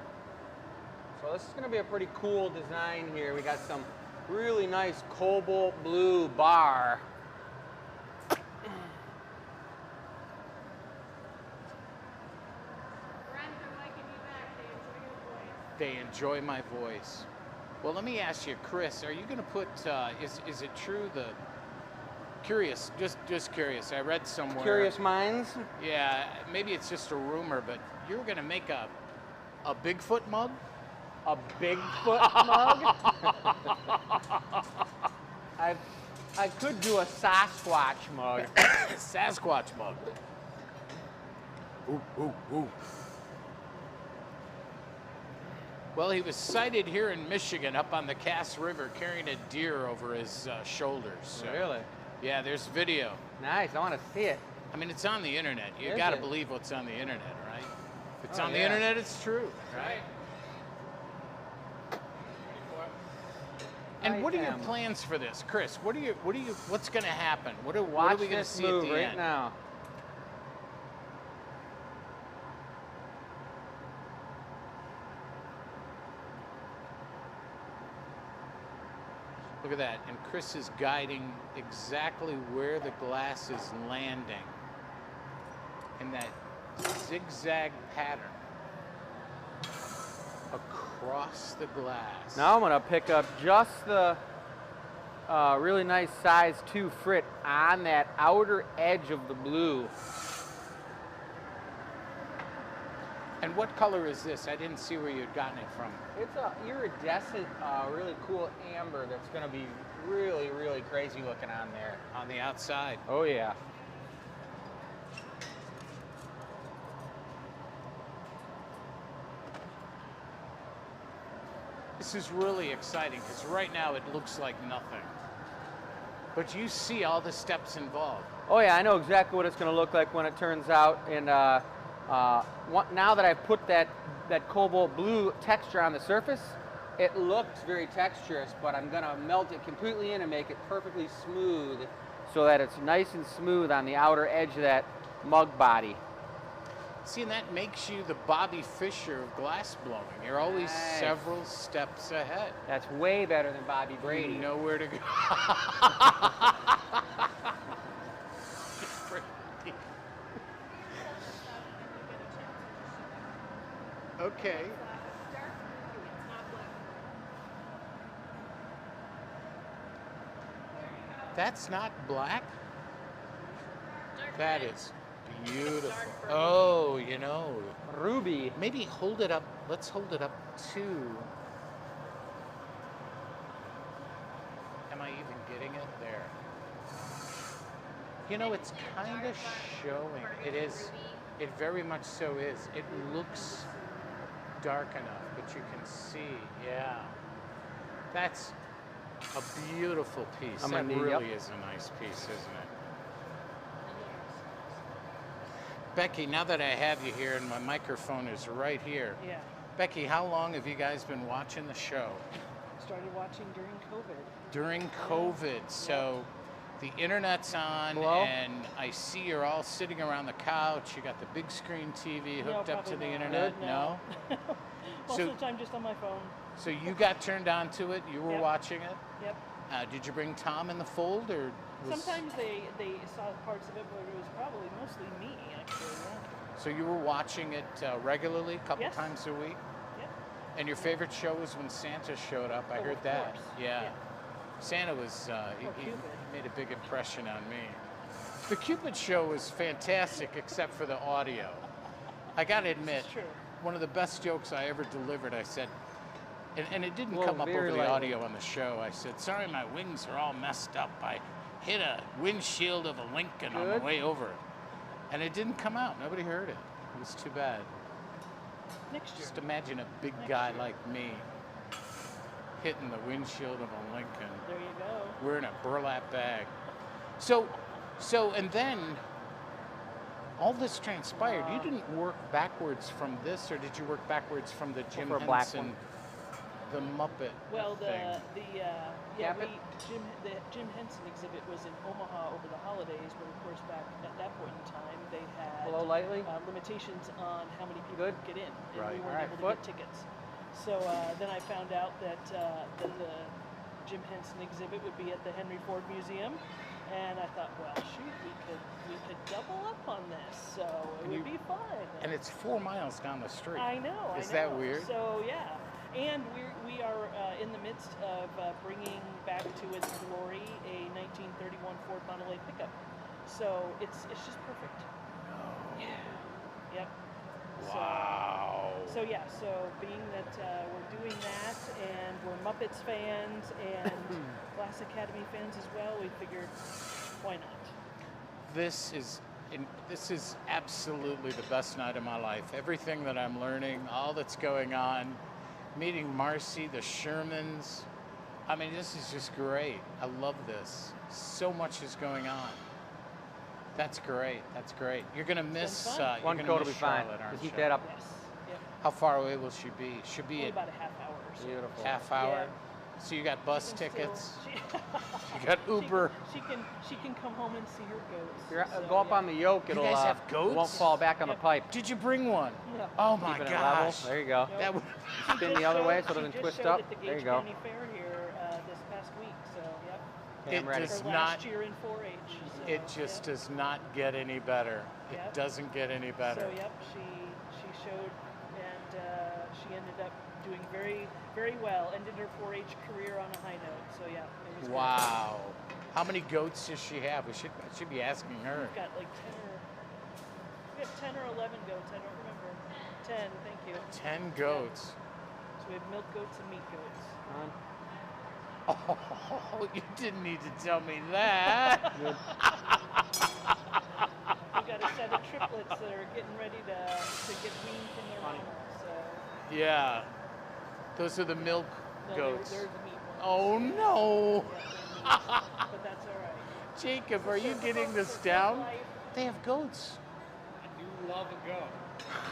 So this is gonna be a pretty cool design here. We got some really nice cobalt blue bar. Friends are liking you back. They enjoy my voice. Well, let me ask you, Chris, are you going to put, is it true curious, just curious, I read somewhere. Curious minds? Yeah, maybe it's just a rumor, but you were going to make a Bigfoot mug? A Bigfoot mug? I could do a Sasquatch mug. Sasquatch mug. Ooh, ooh, ooh. Well, he was sighted here in Michigan up on the Cass River carrying a deer over his shoulders. So, Really? yeah, there's video. Nice, I want to see it. I mean, it's on the internet. You Is got to it? believe what's on the internet, right? If it's Oh, on the yeah. internet, it's true, right? And what are your plans for this, Chris? What's going to happen? What are Watch we going to this see at move the right end? now. Look at that. And Chris is guiding exactly where the glass is landing in that zigzag pattern across the glass. Now I'm going to pick up just the really nice size 2 frit on that outer edge of the blue. And what color is this? I didn't see where you'd gotten it from. It's a iridescent, really cool amber that's going to be really, really crazy looking on there. On the outside. Oh, yeah. This is really exciting because right now it looks like nothing. But you see all the steps involved. Oh, yeah, I know exactly what it's going to look like when it turns out. And now that I've put that cobalt blue texture on the surface, it looks very texturous, but I'm going to melt it completely in and make it perfectly smooth so that it's nice and smooth on the outer edge of that mug body. See, and that makes you the Bobby Fischer of glass blowing. You're always Nice. several steps ahead. That's way better than Bobby Brady. You know where to go. Okay. That's not black? That is beautiful. Oh, you know. Ruby. Maybe hold it up. Let's hold it up to. Am I even getting it? There. You know, it's kind of showing. It is. It very much so is. It looks dark enough, but you can see. Yeah. That's a beautiful piece. I'm That gonna need- really yep. is a nice piece, isn't it? Becky, now that I have you here and my microphone is right here. Yeah, Becky, how long have you guys been watching the show? started watching during COVID. During COVID, so the internet's on Hello? and I see you're all sitting around the couch. You got the big screen TV hooked up to the probably not. internet. No? Most So- of the time just on my phone. So you got turned on to it, you were Yep. watching it. Yep. Did you bring Tom in the fold or was... Sometimes they saw parts of it, but it was probably mostly me, actually. Yeah. So you were watching it regularly, a couple Yes. times a week? Yep. And your favorite show was when Santa showed up. I Oh, heard of that. course. Yeah. Yeah. Santa was, he Cupid. made a big impression on me. The Cupid show was fantastic except for the audio. I gotta admit, It's true. one of the best jokes I ever delivered, I said, and it didn't Whoa, come up very over the lightly. audio on the show. I said, sorry, my wings are all messed up. I hit a windshield of a Lincoln on the Good. way over. And it didn't come out. Nobody heard it. It was too bad. Next year. Just imagine a big guy like me hitting the windshield of a Lincoln. There you go. Wearing a burlap bag. So, and then all this transpired. You didn't work backwards from this, or did you work backwards from the Jim for a black Henson, one. the Muppet Well, thing? yeah, Muppet? the Jim Henson exhibit was in Omaha over the holidays, but of course back at that point in time they had Hello, lightly. limitations on how many people Good. could get in, and Right. we All weren't right, able foot. to get tickets. So then I found out that then Jim Henson exhibit would be at the Henry Ford Museum, and I thought, well, shoot, we could double up on this, so it would be fun. And it's 4 miles down the street. I know. Is that weird? So yeah, and we are in the midst of bringing back to its glory a 1931 Ford Model A pickup. So it's just perfect. Yeah. Yep. Wow. So yeah, so being that we're doing that and we're Muppets fans and Glass Academy fans as well, we figured, why not? This is absolutely the best night of my life. Everything that I'm learning, all that's going on, meeting Marcy, the Shermans. I mean, this is just great. I love this. So much is going on. That's great. That's great. You're gonna miss. You're One gonna coat will miss be fine. Charlotte, aren't Just heat you? that up. Yes. Yep. How far away will she be? She'll be Only at about a half hour or so. Beautiful. half hour. Yeah. So you got bus She can tickets. still- You got Uber. She can come home and see her goats. You're, So, go up yeah. on the yoke. You It'll guys have it won't goats? fall back on the Yep. pipe. Did you bring one? Yeah. Oh my Keeping it level. gosh. There you go. Nope. That would. She Spin just the other showed- way so it she doesn't just twist showed up. At the There you Gage go. County Fair here this past week. So yep. Okay, I'm It ready. does Her not. last year in 4-H. So, It just yep. does not get any better. It Yep. doesn't get any better. So yep, she showed, and she ended up doing very, very well. Ended her 4-H career on a high note. So yeah, it was good. Wow. How many goats does she have? I should be asking her. We've got like 10 or 11 goats. I don't remember. 10. Thank you. 10 goats. So we have milk goats and meat goats. Oh, you didn't need to tell me that. We've got a set of triplets that are getting ready to get weaned from their mama. So Yeah. Those are the milk no, goats. They're the meat ones. Oh no. Yeah, they're meat, but that's all right. Jacob, are you So getting this for down? life, They have goats. I do love a goat.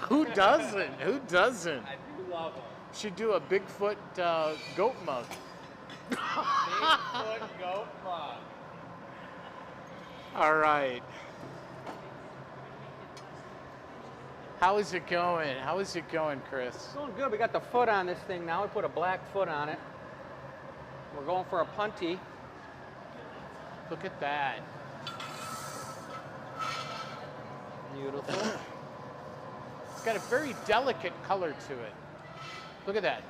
Who doesn't? Who doesn't? I do love them. Should do a Bigfoot goat mug. Bigfoot goat mug. All right. How is it going? How is it going, Chris? It's going good. We got the foot on this thing now. We put a black foot on it. We're going for a punty. Look at that. Beautiful. It's got a very delicate color to it. Look at that.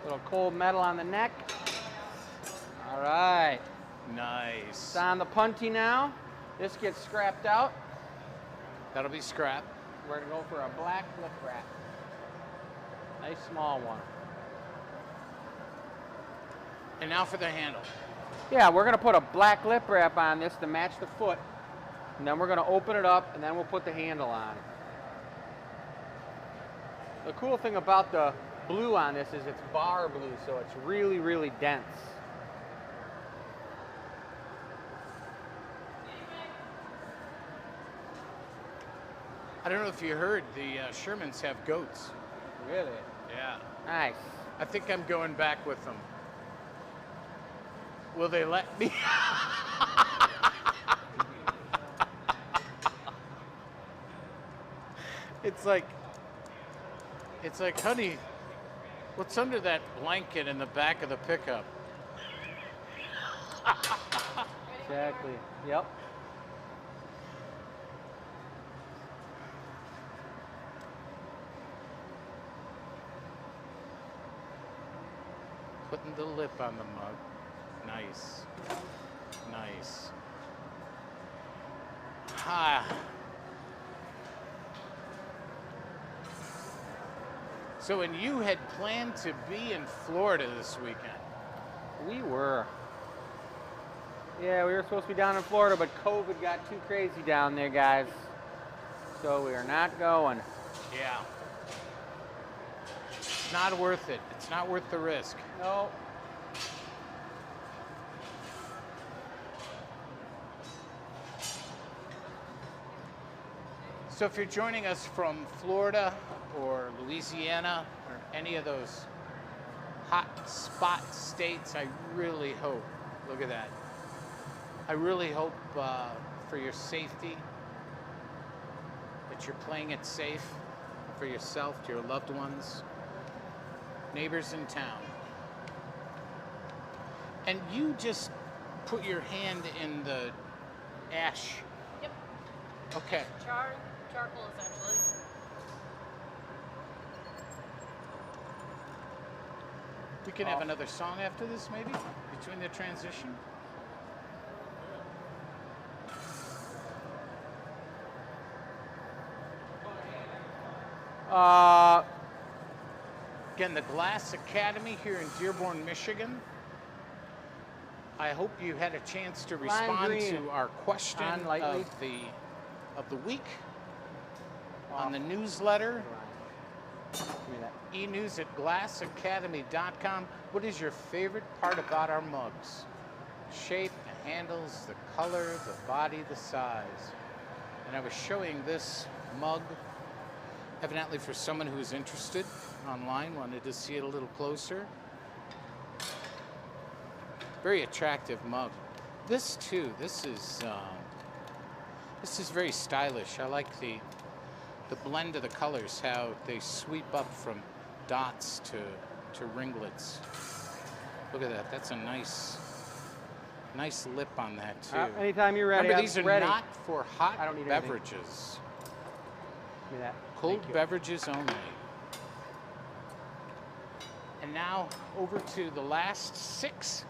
Little cold metal on the neck. All right. Nice. It's on the punty now. This gets scrapped out. That'll be scrap. We're gonna go for a black lip wrap. Nice small one. And now for the handle. Yeah, we're gonna put a black lip wrap on this to match the foot. And then we're gonna open it up and then we'll put the handle on. The cool thing about the blue on this is it's bar blue, so it's really, really dense. I don't know if you heard, the Shermans have goats. Really? Yeah. Nice. I think I'm going back with them. Will they let me? It's like, honey, what's under that blanket in the back of the pickup? Exactly. Yep. Putting the lip on the mug. Nice. Nice. Ah. So, and you had planned to be in Florida this weekend. We were. Yeah, we were supposed to be down in Florida, but COVID got too crazy down there, guys. So we are not going. Yeah. It's not worth it. It's not worth the risk. No. So if you're joining us from Florida or Louisiana or any of those hot spot states, I really hope, look at that. I really hope for your safety, that you're playing it safe for yourself, to your loved ones, neighbors in town. And you just put your hand in the ash. Yep. Okay. Charcoal essentially. We can have another song after this, maybe, between the transition. Again, the Glass Academy here in Dearborn, Michigan. I hope you had a chance to respond to our question of the week on the newsletter. E-news at glassacademy.com. What is your favorite part about our mugs? Shape, the handles, the color, the body, the size. And I was showing this mug, evidently for someone who was interested online, wanted to see it a little closer. Very attractive mug. This too, this is very stylish. I like the blend of the colors, how they sweep up from dots to ringlets. Look at that. That's a nice lip on that too. Anytime you're ready. Remember, these I'm are ready. not for hot I don't need beverages. Give me that. Cold Thank you. beverages only. And now over to the last 6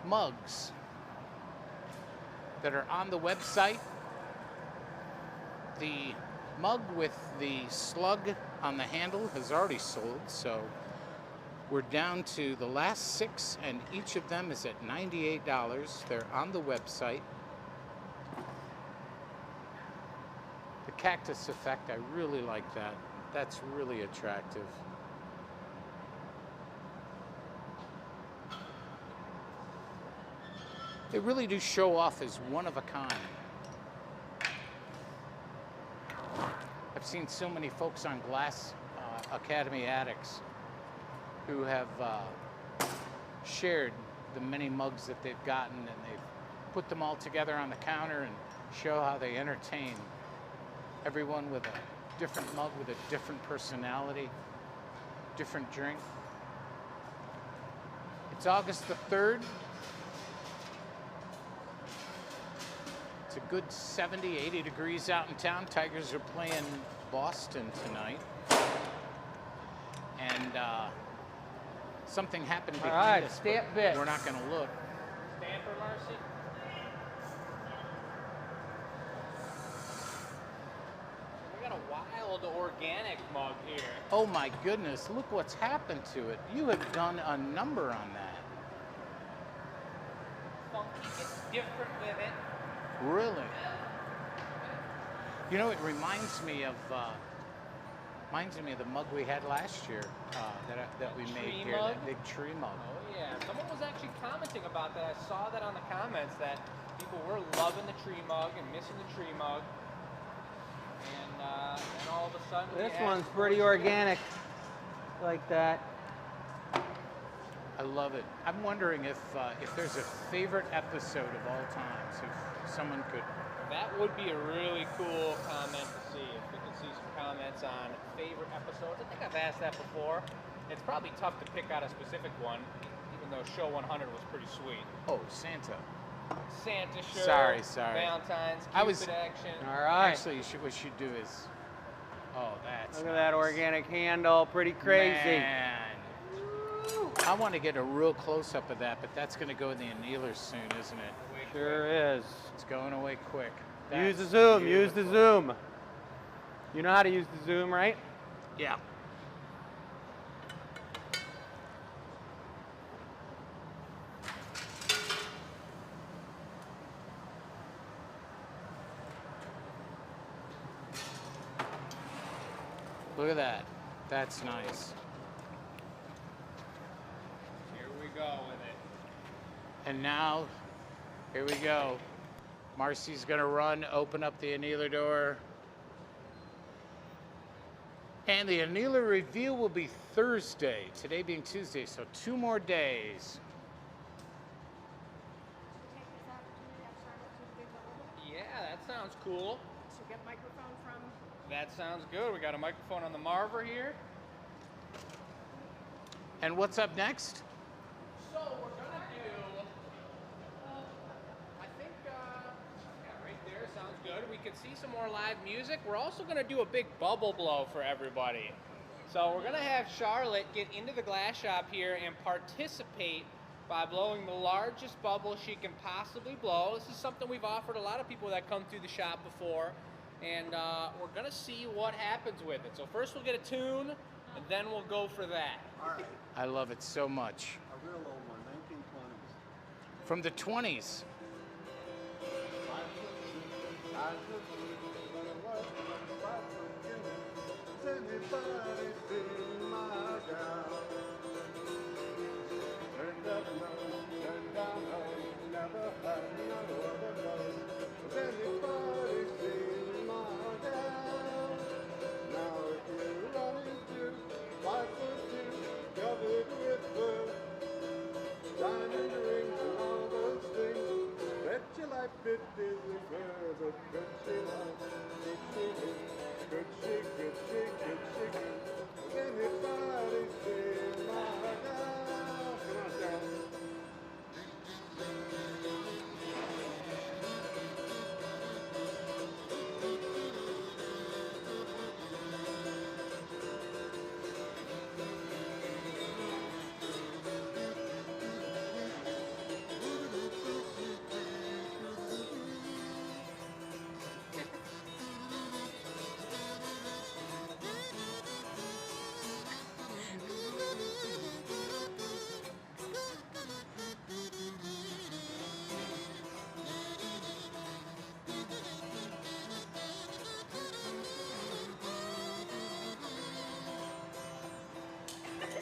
mugs that are on the website. The mug with the slug on the handle has already sold, so we're down to the last 6, and each of them is at $98. They're on the website. The cactus effect, I really like that. That's really attractive. They really do show off as one of a kind. I've seen so many folks on Glass Academy Addicts who have shared the many mugs that they've gotten, and they've put them all together on the counter and show how they entertain everyone with a different mug with a different personality, different drink. It's August the 3rd. It's a good 70, 80 degrees out in town. Tigers are playing Boston tonight. And something happened behind us. Stamp but bit. We're not going to look. Stamper, Marcy? We got a wild organic mug here. Oh my goodness, look what's happened to it. You have done a number on that. Funky, it's different with it. Really? You know, it reminds me of the mug we had last year that we made here, mug? that big tree mug. Oh yeah, someone was actually commenting about that. I saw that on the comments that people were loving the tree mug and missing the tree mug. And all of a sudden, This one's pretty organic, like that. I love it. I'm wondering if there's a favorite episode of all times, if someone could. That would be a really cool comment to see. If we could see some comments on favorite episodes. I think I've asked that before. It's probably tough to pick out a specific one, even though Show 100 was pretty sweet. Oh, Santa. Santa shirt. Sorry. Valentine's, I was- Cupid action. All right. Actually, what you should do is. Oh, that's. Look at that organic handle. Pretty crazy. Man. I want to get a real close up of that, but that's going to go in the annealer soon, isn't it? Sure is. It's going away quick. Use the That's zoom. Use the beautiful. zoom. You know how to use the zoom, right? Yeah. Look at that. That's nice. Here we go with it. And now, here we go. Marcy's gonna run, open up the annealer door. And the annealer reveal will be Thursday, today being Tuesday, so 2 more days. Take this opportunity to have Charlotte do the big bubble. Yeah, that sounds cool. So get microphone from. That sounds good. We got a microphone on the Marver here. And what's up next? So we're gonna do, I think, yeah, right there sounds good. We could see some more live music. We're also gonna do a big bubble blow for everybody. So we're gonna have Charlotte get into the glass shop here and participate by blowing the largest bubble she can possibly blow. This is something we've offered a lot of people that come through the shop before, and we're gonna see what happens with it. So first we'll get a tune, and then we'll go for that. All right. I love it so much. A real old one, 1920s. From the 20s. Anybody seen my gal? Turned up nose, turned down nose, never had no other nose. Has anybody seen my gal? Now if you're running to 5'2", covered with fur, diamond rings and all those things, bet your life it isn't her, but could she love? Could she live? Could she, could she, could she, could anybody see my gal? Come on, Charles.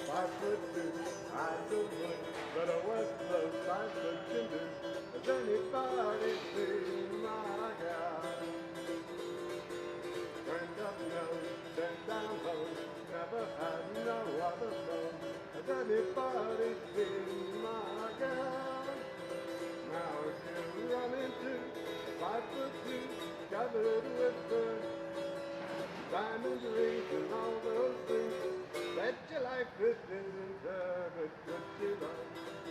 5'2", I don't know, but I was close, 5'2". Has anybody seen my gal? Turned up nose, turned down hose, never had no other phone. Has anybody seen my gal? Now if you run into 5'2", covered with fur, diamond rings and all those things, bet your life it isn't her, but could she love,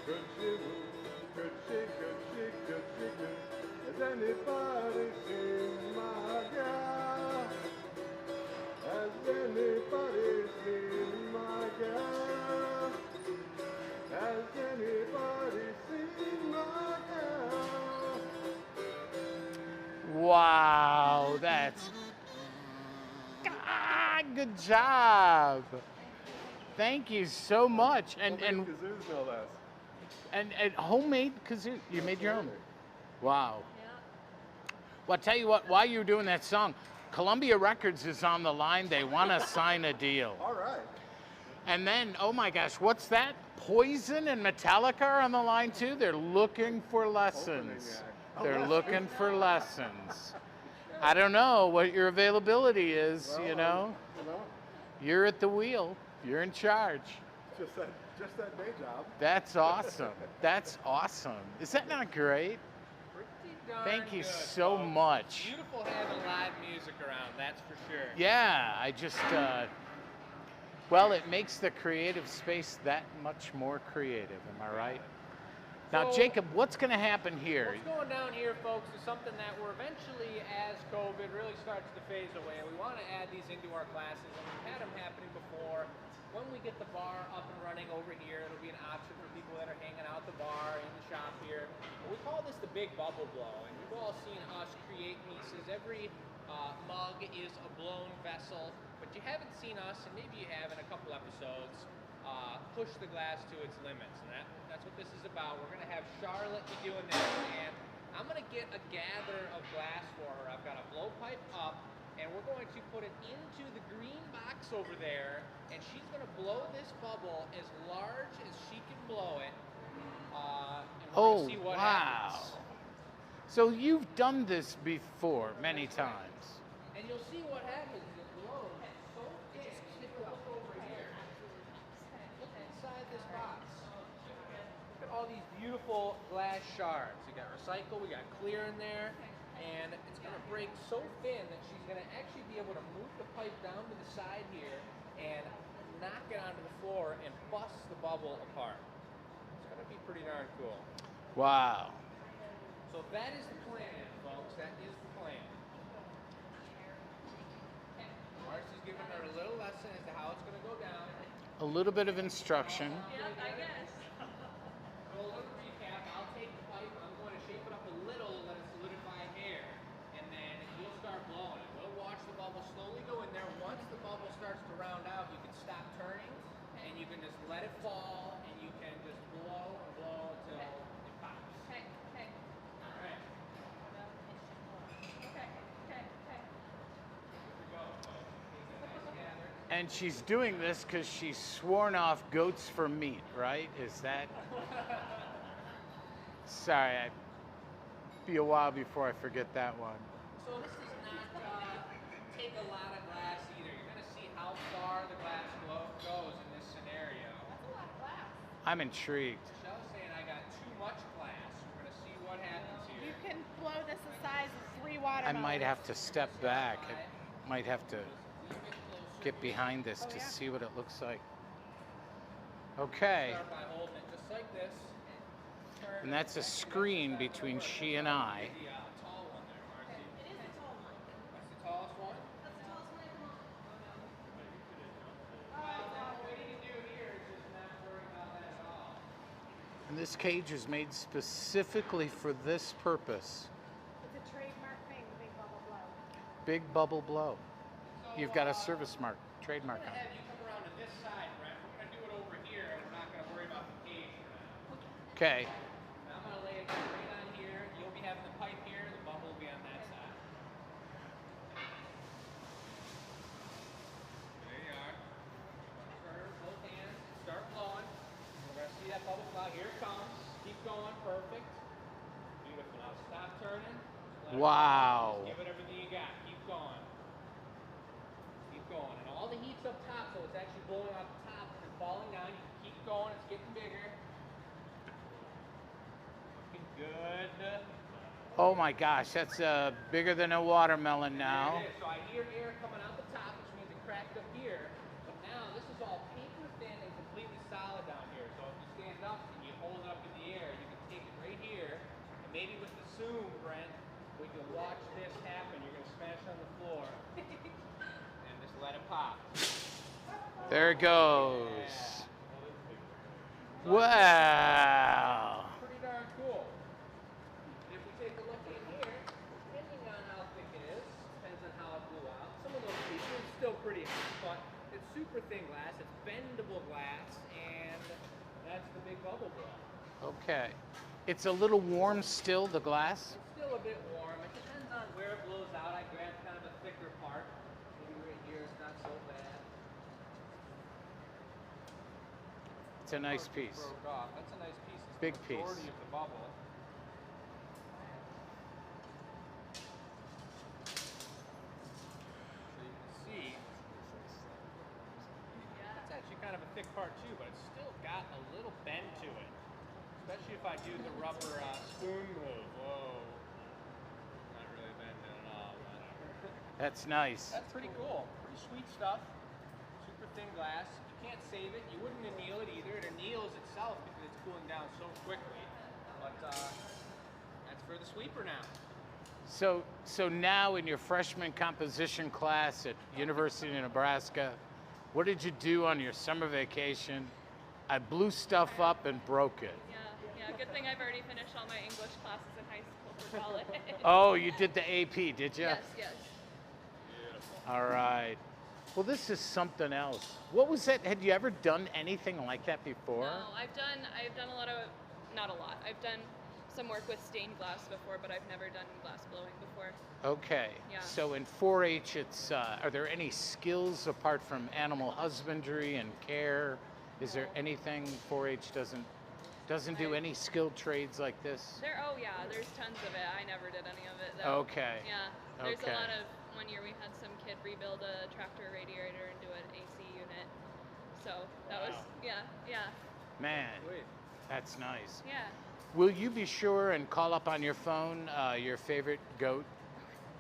could she move, could she, could she, could she, could? Has anybody seen my gal? Has anybody seen my gal? Has anybody seen my gal? Wow, that's good job. Thank you so much. And Kazoos no less. and homemade kazoo. You made your own. Wow. Well, I'll tell you what. While you're doing that song, Columbia Records is on the line. They want to sign a deal. All right. And then, oh my gosh, what's that? Poison and Metallica are on the line too. They're looking for lessons. They're looking for lessons. I don't know what your availability is, Well, you know. You're at the wheel. You're in charge. Just that day job. That's awesome. That's awesome. Is that not great? Pretty darn Thank you good, so folks. much. Beautiful having live music around, that's for sure. Yeah, I just, well, it makes the creative space that much more creative. Am I right? Now, So- Jacob, what's going to happen here? What's going down here, folks, is something that we're eventually, as COVID really starts to phase away, we want to add these into our classes, and we've had them happening before. When we get the bar up and running over here, it'll be an option for people that are hanging out the bar in the shop here. But we call this the Big Bubble Blow, and you've all seen us create pieces. Every mug is a blown vessel, but you haven't seen us, and maybe you have in a couple episodes, push the glass to its limits, and that's what this is about. We're gonna have Charlotte be doing this, and I'm gonna get a gather of glass for her. I've got a blowpipe up, and we're going to put it into the green box over there, and she's gonna blow this bubble as large as she can blow it, and we're gonna see what happens. So you've done this before many times. And you'll see what happens. It blows so thick. all these beautiful glass shards. We got recycle, we got clear in there, and it's gonna break so thin that she's gonna actually be able to move the pipe down to the side here and knock it onto the floor and bust the bubble apart. It's gonna be pretty darn cool. Wow. So that is the plan, folks. That is the plan. Marcy's giving her a little lesson as to how it's gonna go down. A little bit of instruction. Yep, I guess. So a little recap, I'll take the pipe, I'm going to shape it up a little, let it solidify here, and then you'll start blowing it. We'll watch the bubble slowly go in there. Once the bubble starts to round out, you can stop turning, and you can just let it fall, and you can just blow and blow until it pops. Okay, okay. All right. Okay, okay, okay. Here we go. Take a nice gather. And she's doing this because she's sworn off goats for meat, right? Is that? Sorry, it'd be a while before I forget that one. So this does not take a lot of glass either. You're going to see how far the glass goes in this scenario. That's a lot of glass. I'm intrigued. Michelle's saying I got too much glass. We're going to see what happens You here. can blow this the size of 3 I watermelons. might have to step back. I might have to A little bit closer. get behind this Oh, to yeah. see what it looks like. Okay. Start by holding it just like this. Turn And that's a screen between she and I. the tall one there, Marcy. It is a tall one. That's the tallest one. That's the tallest one at the moment. What we need to do here is just not worry about that at all. And this cage is made specifically for this purpose. It's a trademark thing, the big bubble blow. Big bubble blow. So, You've got a service mark, trademark I'm on going to it. have you come around to this side, Brent. We're going to do it over here, and we're not going to worry about the cage for now. Okay. Now I'm going to lay it right on here. You'll be having the pipe here. The bubble will be on that side. There you are. Turn both hands. Start blowing. We're going to see that bubble cloud. Here it comes. Keep going. Perfect. Beautiful. Now stop turning. Let it Wow. Just give it everything you got. Keep going. Keep going. And all the heat's up top, so it's actually blowing off the top and falling down. You can keep going. It's getting bigger. Looking good. Oh my gosh, that's bigger than a watermelon now. There it is. So I hear air coming out the top, which means it cracked up here. But now this is all paper thin and completely solid down here. So if you stand up and you hold it up in the air, you can take it right here. And maybe with the Zoom, Brent, we can watch this happen. You're going to smash on the floor and just let it pop. There it goes. Yeah. Wow. Pretty darn cool. If we take a look in here, depending on how thick it is, depends on how it blew out. Some of those pieces are still pretty hot, but it's super thin glass, it's bendable glass, and that's the big bubble blow. Okay. It's a little warm still, the glass? It's still a bit warm. It depends on where it blows out. I grabbed kind of a thicker part. Maybe right here it's not so bad. It's a nice Part piece. Broke off. That's a nice piece. It's Big the majority piece. of the bubble. So you can see it's actually kind of a thick part too, but it's still got a little bend to it. Especially if I do the rubber spoon move. Whoa. Not really bending at all. Whatever. That's nice. That's pretty cool. Pretty sweet stuff. Super thin glass. You can't save it. You wouldn't anneal it either. It anneals itself because it's cooling down so quickly. But that's for the sweeper now. So now in your freshman composition class at University of Nebraska, what did you do on your summer vacation? I blew stuff up and broke it. Yeah, good thing I've already finished all my English classes in high school for college. Oh, you did the AP, did you? Yes, yes. All right. Well, this is something else. What was that? Had you ever done anything like that before? No, I've done a lot of, not a lot. I've done some work with stained glass before, but I've never done glass blowing before. Okay. Yeah. So in 4-H, it's are there any skills apart from animal husbandry and care? Is there anything 4-H doesn't do any skilled trades like this? There's tons of it. I never did any of it though. Okay. Yeah, there's Okay. a lot of, one year we had some kid rebuild a tractor radiator and do an AC unit. So that was, Wow. yeah. Man. Sweet. That's nice. Yeah. Will you be sure and call up on your phone your favorite goat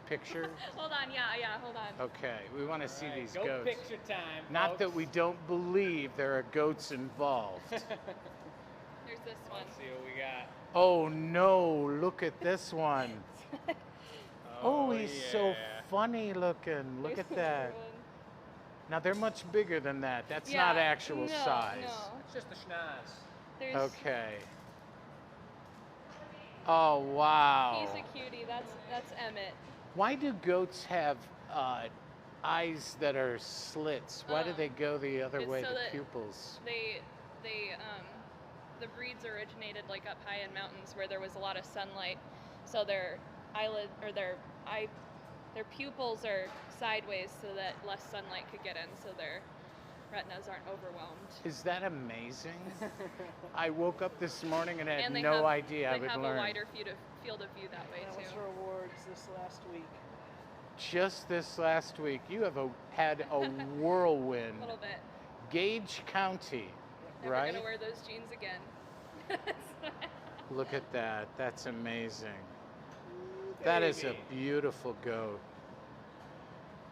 picture? Hold on. Yeah. Hold on. Okay, we want to see these Goat goats. picture time, Not that folks. we don't believe there are goats involved. Here's this one. Let's see what we got. Oh no, look at this one. Oh, he's so yeah. funny looking. Look at that. Now they're much bigger than that. That's Yeah, not actual no, size. No. It's just a schnoz. There's, Okay. Oh wow. He's a cutie. That's Emmett. Why do goats have eyes that are slits? Why do they go the other it's way, so the that pupils? The breeds originated like up high in mountains where there was a lot of sunlight, so their eyelid or their pupils are sideways so that less sunlight could get in, so their retinas aren't overwhelmed. Is that amazing? I woke up this morning and had And they no have, idea I they would have learn. a wider field of view that way That was too. her awards this last week. Just this last week, you have had a whirlwind. A little bit. Gage County, Never right? gonna wear those jeans again. Look at that. That's amazing. That is a Baby. beautiful goat.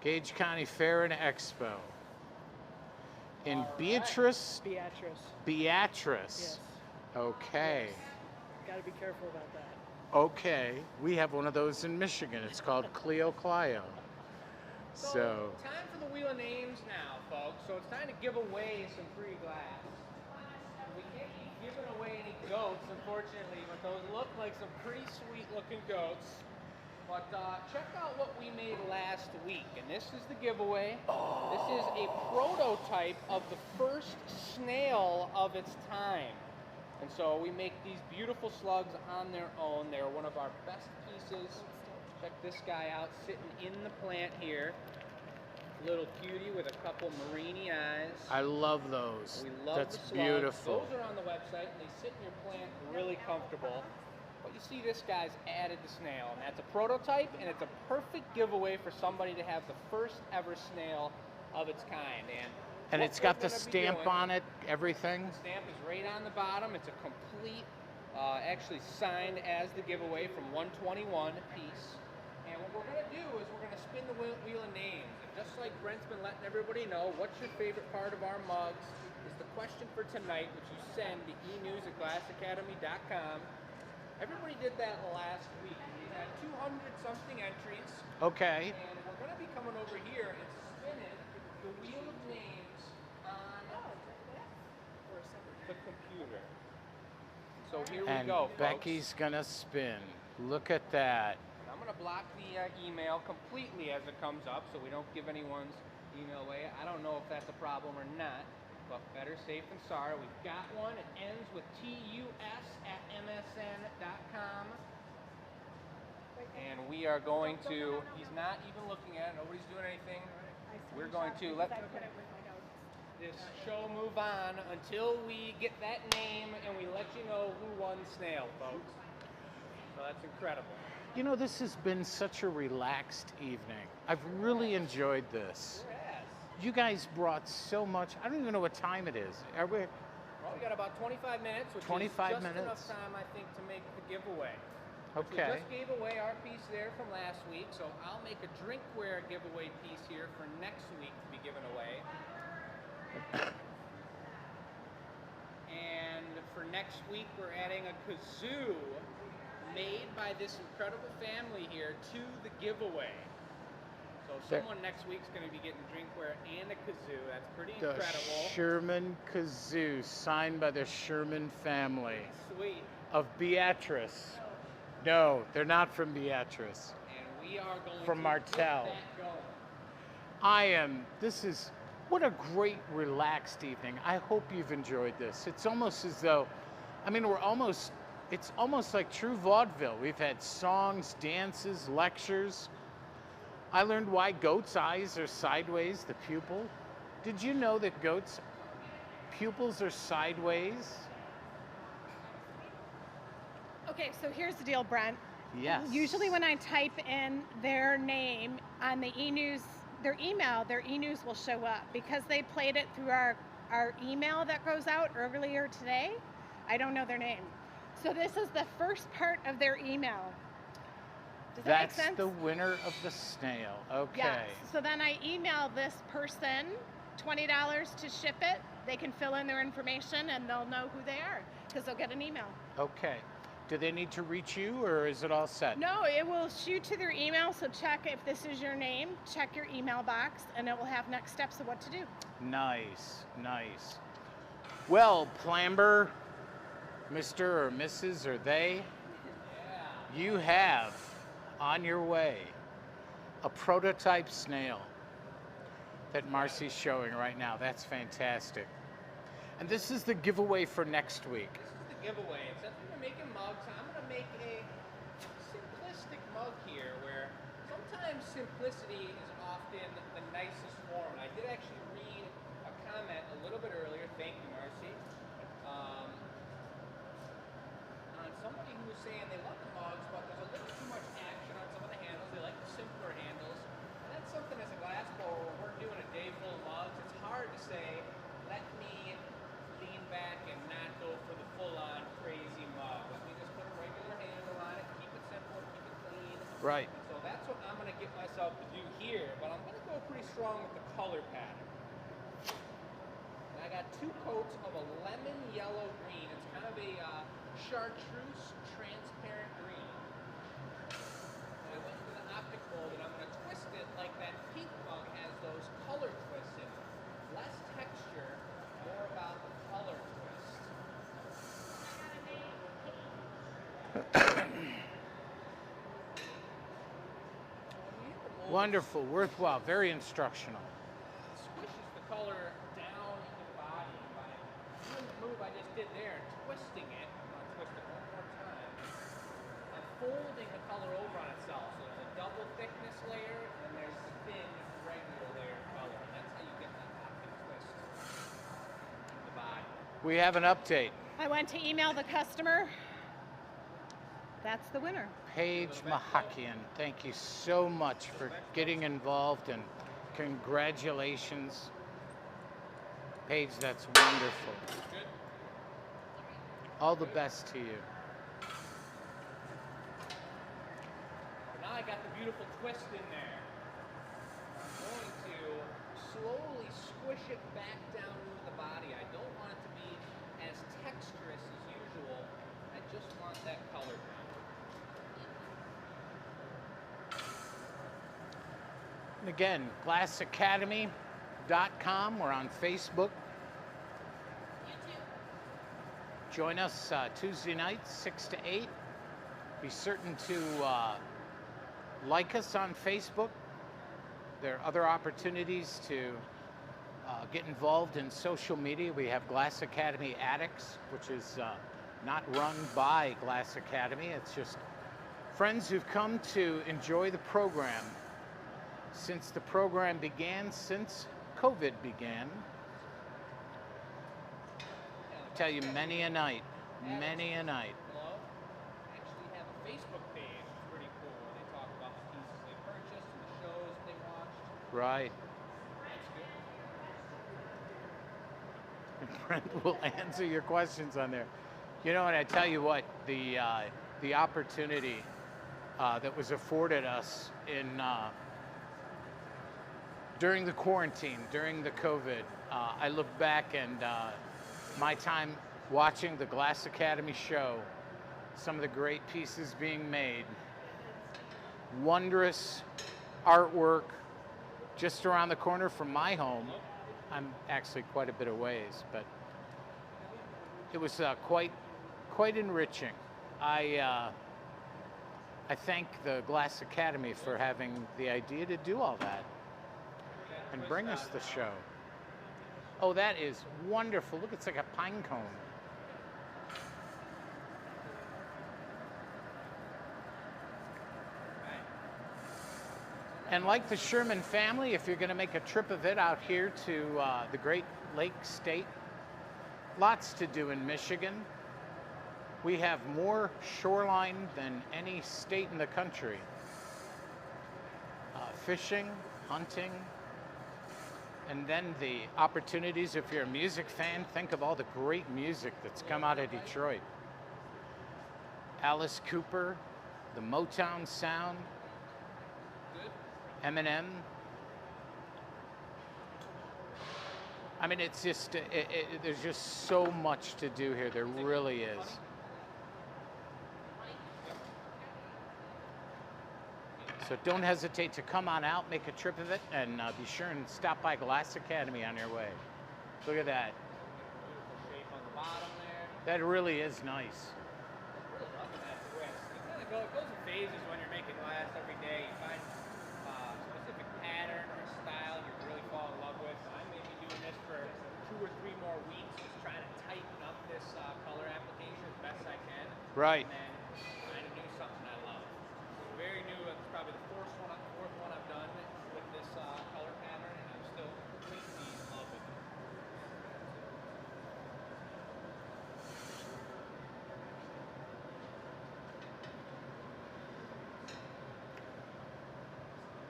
Gage County Fair and Expo. In All right. Beatrice? Beatrice. Beatrice. Yes. Okay. Got to be careful about that. Okay. We have one of those in Michigan. It's called Cleo Clio. So, time for the Wheel of Names now, folks. So it's time to give away some free glass. We can't be giving away any goats, unfortunately, but those look like some pretty sweet looking goats. But check out what we made last week, and this is the giveaway. This is a prototype of the first snail of its time. And so we make these beautiful slugs on their own. They're one of our best pieces. Check this guy out sitting in the plant here. Little cutie with a couple marini eyes. I love those. We love That's the slugs. beautiful. Those are on the website and they sit in your plant really comfortable. But you see this guy's added the snail, and that's a prototype, and it's a perfect giveaway for somebody to have the first ever snail of its kind. And what it's we're got the gonna be stamp doing- on it, everything. The stamp is right on the bottom. It's a complete, actually signed as the giveaway from 121 piece. And what we're gonna do is we're gonna spin the wheel of names. And just like Brent's been letting everybody know, what's your favorite part of our mugs is the question for tonight, which you send to enews@glassacademy.com. Everybody did that last week. We had 200 something entries. Okay. And we're gonna be coming over here and spinning the wheel of names on the computer. So here And we go, folks. Becky's gonna spin. Look at that. I'm gonna block the email completely as it comes up, so we don't give anyone's email away. I don't know if that's a problem or not, but better safe than sorry. We've got one. It ends with tus@msn.com. And we are going to, he's not even looking at it, nobody's doing anything. We're going to let this show move on until we get that name and we let you know who won Snail, folks. So that's incredible. You know, this has been such a relaxed evening. I've really enjoyed this. Yes. You guys brought so much. I don't even know what time it is. Are we? Well, we got about 25 minutes, which 25 is just minutes. enough time, I think, to make the giveaway. Which Okay. We just gave away our piece there from last week, so I'll make a drinkware giveaway piece here for next week to be given away. And for next week, we're adding a kazoo made by this incredible family here to the giveaway. So someone next week's going to be getting drinkware and a kazoo. That's pretty The incredible. Sherman Kazoo, signed by the Sherman family Sweet. of Beatrice. No, they're not from Beatrice. And we are going From to Martell. get that going. What a great relaxed evening. I hope you've enjoyed this. It's almost as though, it's almost like true vaudeville. We've had songs, dances, lectures. I learned why goats' eyes are sideways, the pupil. Did you know that goats' pupils are sideways? Okay, so here's the deal, Brent. Yes. Usually when I type in their name on the e-news, their e-news will show up because they played it through our email that goes out earlier today. I don't know their name. So this is the first part of their email. Does that That's make sense? the winner of the snail. Okay. Yes. So then I email this person $20 to ship it. They can fill in their information and they'll know who they are because they'll get an email. Okay. Do they need to reach you or is it all set? No, it will shoot to their email. So check if this is your name, check your email box, and it will have next steps of what to do. Nice, nice. Well, Plamber, Mr. or Mrs. or they, you have on your way a prototype snail that Marcy's showing right now. That's fantastic. And this is the giveaway for next week. This is the giveaway. Since we're making mugs, I'm going to make a simplistic mug here where sometimes simplicity is often the nicest form. And I did actually read a comment a little bit earlier, thank you Marcy, on somebody who was saying they love the mugs, but there's a little too much action on some of the handles. They like the simpler handles. And that's something as a glass blower, when we're doing a day full of mugs, it's hard to say, let me lean back and not go for the full-on crazy mug. Let me just put a regular handle on it, keep it simple, keep it clean. Right. And so that's what I'm going to get myself to do here, but I'm going to go pretty strong with the color pattern. And I got 2 coats of a lemon yellow green. It's kind of a chartreuse transparent green. And I went into the optic mold and I'm going to twist it like that pink mug has those color twists in it. Less texture, more about the color twist. Wonderful, worthwhile, very instructional. Squishes the color down into the body by doing the move I just did there, twisting it. I'm going to twist it one more time. And folding the color over on itself. So there's a double thickness layer, and then there's the thin regular layer of color. And that's how you get that optic twist in the body. We have an update. I went to email the customer. That's the winner. Paige Mahakian, thank you so much for getting involved and congratulations. Paige, that's wonderful. Good. All the best to you. Now I got the beautiful twist in there. I'm going to slowly squish it back down into the body. I don't want it to be as texturous as usual. I just want that color down. And again, glassacademy.com. We're on Facebook. Join us Tuesday nights, 6 to 8. Be certain to like us on Facebook. There are other opportunities to get involved in social media. We have Glass Academy Addicts, which is not run by Glass Academy. It's just friends who've come to enjoy the program since the program began, since COVID began. I tell you, many a night, many a night. Hello? Actually have a Facebook page. It's pretty cool where they talk about the pieces they purchased and the shows they watched. Right. That's good. Brent will answer your questions on there. You know, and I tell you what, the opportunity that was afforded us in during the quarantine, during the COVID, I look back and my time watching the Glass Academy show, some of the great pieces being made, wondrous artwork just around the corner from my home. I'm actually quite a bit of ways, but it was quite enriching. I thank the Glass Academy for having the idea to do all that and bring us the show. Oh, that is wonderful. Look, it's like a pine cone. And like the Sherman family, if you're going to make a trip of it out here to the Great Lakes State, lots to do in Michigan. We have more shoreline than any state in the country. Fishing, hunting, And then the opportunities, if you're a music fan, think of all the great music that's come out of Detroit. Alice Cooper, the Motown sound, Eminem. I mean, it's just, there's just so much to do here. There really is. So don't hesitate to come on out, make a trip of it, and be sure and stop by Glass Academy on your way. Look at that. Beautiful shape on the bottom there. That really is nice. Really loving that twist. It goes in phases when you're making glass every day. You find a specific pattern or style you really fall in love with. I may be doing this for 2 or 3 more weeks, just trying to tighten up this color application as best I can. Right. And then trying to do something I love. Very new. It's probably the fourth one I've done with this color pattern, and I'm still completely in love with it.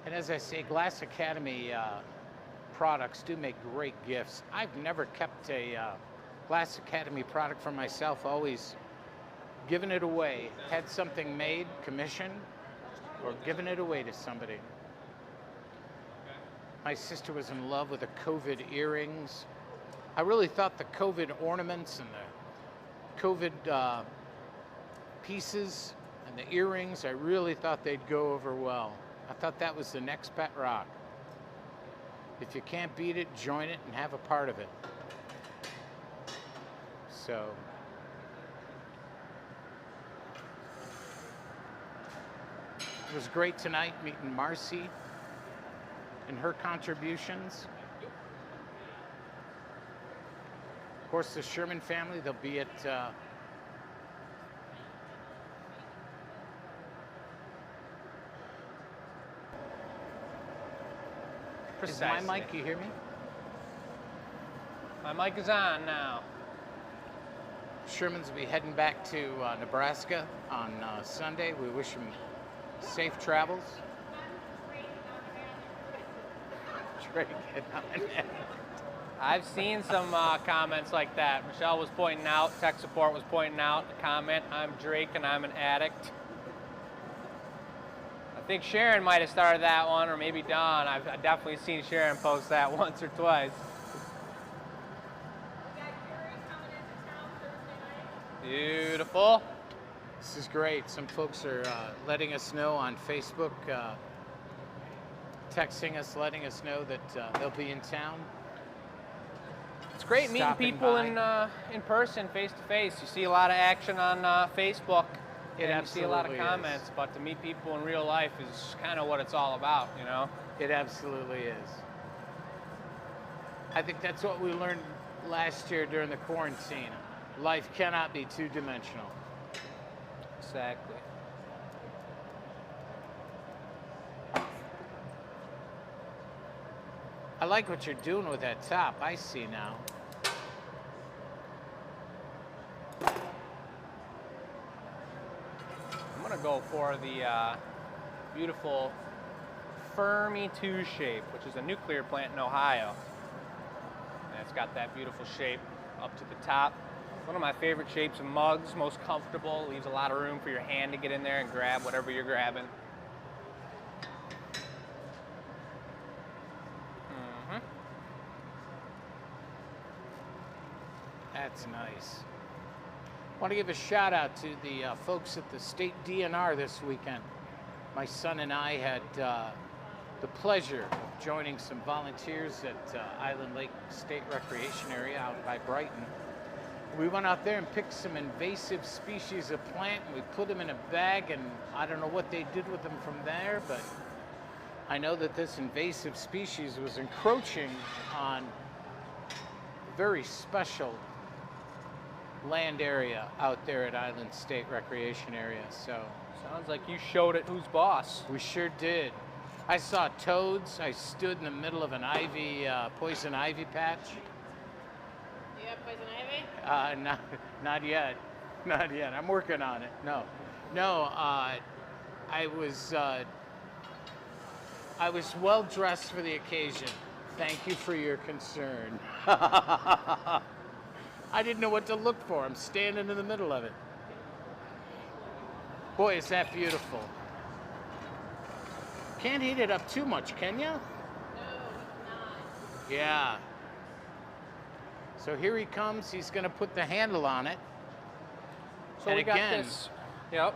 And as I say, Glass Academy products do make great gifts. I've never kept a Glass Academy product for myself, always given it away, had something made, commissioned, or given it away to somebody. My sister was in love with the COVID earrings. I really thought the COVID ornaments and the COVID pieces and the earrings, I really thought they'd go over well. I thought that was the next pet rock. If you can't beat it, join it and have a part of it. So, it was great tonight meeting Marcy and her contributions. Of course, the Sherman family, they'll be at Is my mic, you hear me? My mic is on now. Sherman's will be heading back to Nebraska on Sunday. We wish him safe travels. I've seen some comments like that. Michelle was pointing out, tech support was pointing out the comment, I'm Drake and I'm an addict. I think Sharon might have started that one, or maybe Dawn. I've definitely seen Sharon post that once or twice. Beautiful. This is great. Some folks are letting us know on Facebook, texting us, letting us know that they'll be in town. It's great meeting people in person, face to face. You see a lot of action on Facebook. It and you see a lot of absolutely comments, but to meet people in real life is kind of what it's all about, you know? It absolutely is. I think that's what we learned last year during the quarantine. Life cannot be two-dimensional. Exactly. I like what you're doing with that top. I see now. I'm gonna go for the beautiful Fermi 2 shape, which is a nuclear plant in Ohio. And it's got that beautiful shape up to the top. One of my favorite shapes of mugs, most comfortable, leaves a lot of room for your hand to get in there and grab whatever you're grabbing. That's nice. I want to give a shout out to the folks at the state DNR this weekend. My son and I had the pleasure of joining some volunteers at Island Lake State Recreation Area out by Brighton. We went out there and picked some invasive species of plant, and we put them in a bag, and I don't know what they did with them from there, but I know that this invasive species was encroaching on very special land area out there at Island State Recreation Area. So sounds like you showed it who's boss. We sure did. I saw toads. I stood in the middle of an poison ivy patch. You have poison ivy? Not yet. Not yet. I'm working on it. No. I was well dressed for the occasion. Thank you for your concern. I didn't know what to look for. I'm standing in the middle of it. Boy, is that beautiful. Can't heat it up too much, can you? No, not. Yeah. So here he comes. He's going to put the handle on it. So and we got again, this. Yep.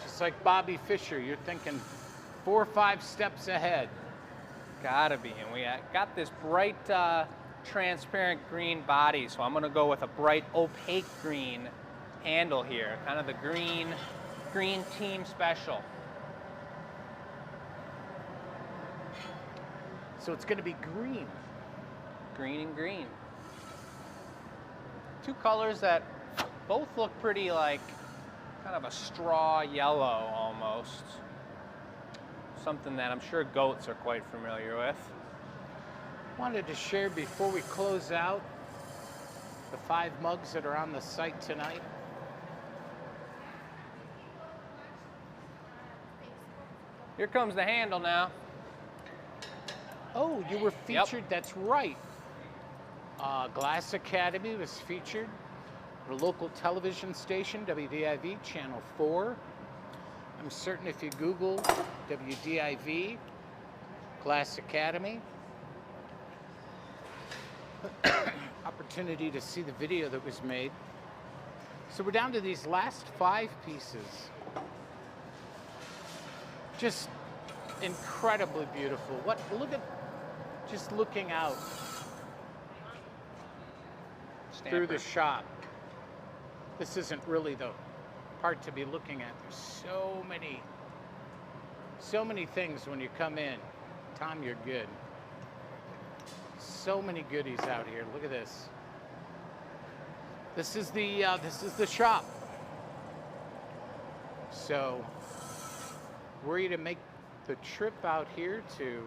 just like Bobby Fischer, you're thinking 4 or 5 steps ahead. Gotta be. And we got this bright, transparent green body, so I'm gonna go with a bright, opaque green handle here. Kind of the green team special. So it's going to be green. Green and green. Two colors that both look pretty like kind of a straw yellow almost. Something that I'm sure goats are quite familiar with. Wanted to share before we close out the 5 mugs that are on the site tonight. Here comes the handle now. Oh, you were featured. That's right. Glass Academy was featured at a local television station, WDIV, Channel 4. I'm certain if you Google WDIV, Glass Academy, opportunity to see the video that was made. So we're down to these last 5 pieces. Just incredibly beautiful. Look at, just looking out through the shop. This isn't really the part to be looking at. There's so many things when you come in. Tom, you're good. So many goodies out here. Look at this. This is the shop. So, were you to make the trip out here to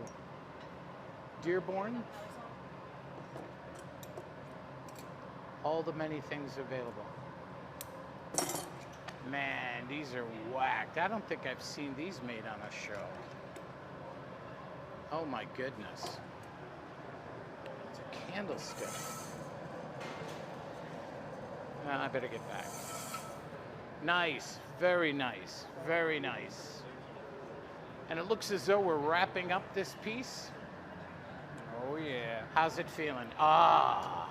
Dearborn, all the many things available. Man, these are whacked. I don't think I've seen these made on a show. Oh my goodness. It's a candlestick. I better get back. Nice, very nice, very nice. And it looks as though we're wrapping up this piece. Oh yeah. How's it feeling? Ah.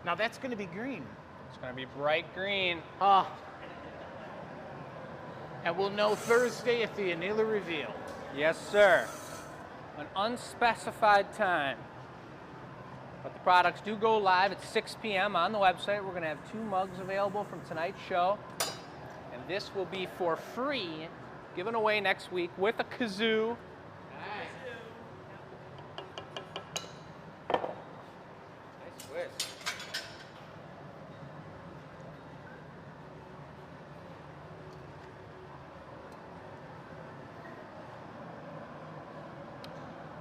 Now that's going to be green. It's going to be bright green. Ah. And we'll know Thursday at the Anila reveal. Yes, sir. An unspecified time. But the products do go live at 6 p.m. on the website. We're going to have 2 mugs available from tonight's show. And this will be for free, given away next week with a kazoo. Nice twist.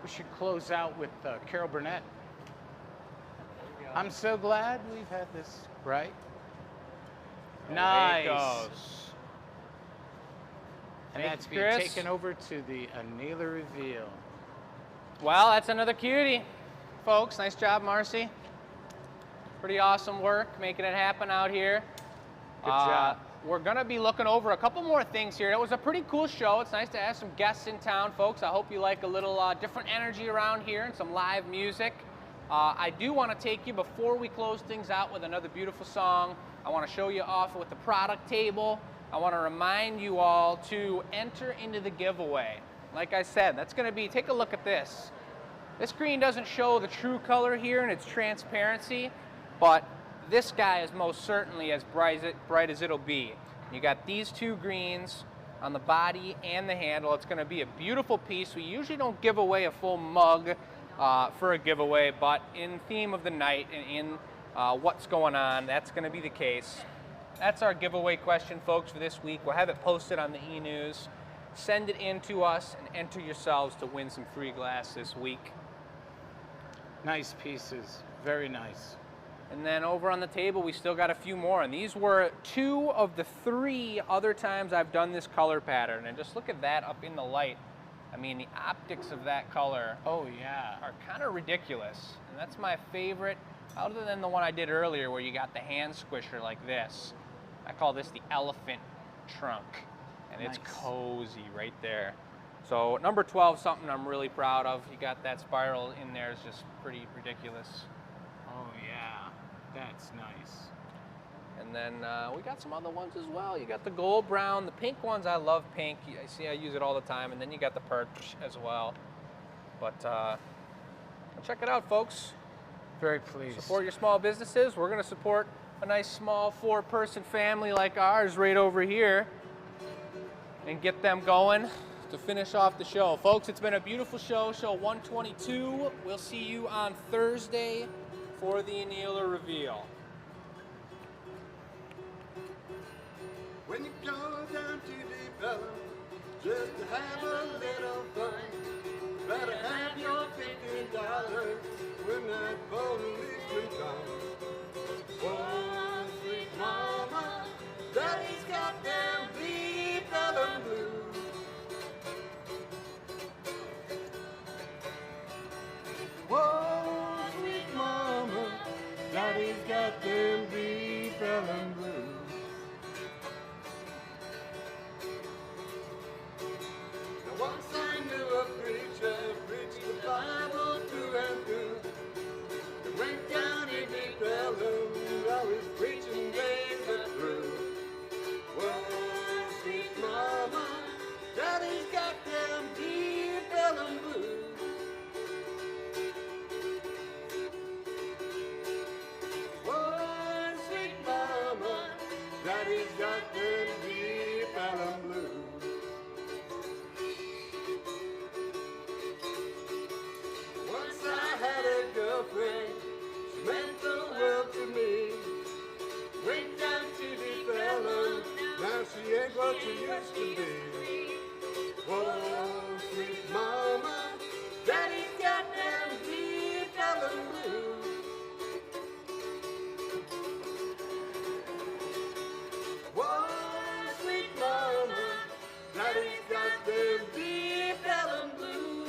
We should close out with Carol Burnett. I'm so glad we've had this, right? Nice. There it goes. And Thank that's you, being Chris. taken over to the Anila reveal. Well, that's another cutie, folks. Nice job, Marcy. Pretty awesome work making it happen out here. Good job. We're going to be looking over a couple more things here. It was a pretty cool show. It's nice to have some guests in town, folks. I hope you like a little different energy around here and some live music. I do want to take you, before we close things out, with another beautiful song. I want to show you off with the product table. I want to remind you all to enter into the giveaway. Like I said, that's going to be, take a look at this. This green doesn't show the true color here and its transparency, but this guy is most certainly as bright as it'll be. You got these 2 greens on the body and the handle. It's going to be a beautiful piece. We usually don't give away a full mug for a giveaway, but in theme of the night and in what's going on, that's going to be the case. That's our giveaway question, folks, for this week. We'll have it posted on the e-news. Send it in to us and enter yourselves to win some free glass this week. Nice pieces, very nice. And then over on the table, we still got a few more. And these were 2 of the 3 other times I've done this color pattern. And just look at that up in the light. I mean, the optics of that color Oh, yeah. are kind of ridiculous. And that's my favorite, other than the one I did earlier where you got the hand squisher like this. I call this the elephant trunk. And it's Nice. cozy right there. So number 12, something I'm really proud of. You got that spiral in there, is just pretty ridiculous. Oh, yeah. That's nice. And then we got some other ones as well. You got the gold brown, the pink ones. I love pink. I see I use it all the time. And then you got the perch as well. But check it out, folks. Very pleased. Support your small businesses. We're going to support a nice small 4-person family like ours right over here and get them going to finish off the show. Folks, it's been a beautiful show, show 122. We'll see you on Thursday for the annealer reveal. When you go down to the Bella, just to have a little fun, better have your $50 when that policeman comes. Oh, sweet mama, daddy's got them bleed Bella blues. Oh, sweet mama, daddy's got them bleed Bella blues. Once I knew a preacher preached the Bible through and through. He went down in the Pelham, always preaching days that through. Whoa, sweet mama, daddy's got them deep Pelham blues. Whoa, sweet mama, daddy's got them deep Pelham blues. Once I had a girlfriend, she meant the world to me. Went down to the Pelham, now she ain't what she used to be. Whoa, sweet mama, daddy's got them deep Pelham blues. Whoa, sweet mama, daddy's got them deep Pelham blues.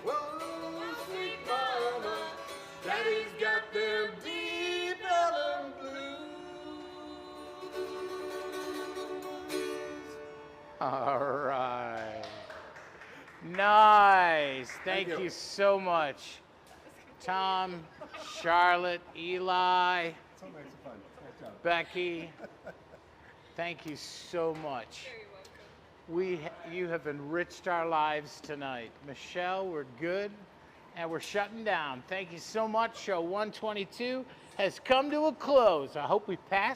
Whoa, sweet mama, daddy's got them deep Pelham blues. All right. Nice. Thank you. you so much. Tom, Charlotte, Eli, So nice and fun. Nice job. Becky, thank you so much. You have enriched our lives tonight. Michelle, we're good, and we're shutting down. Thank you so much. Show 122 has come to a close. I hope we passed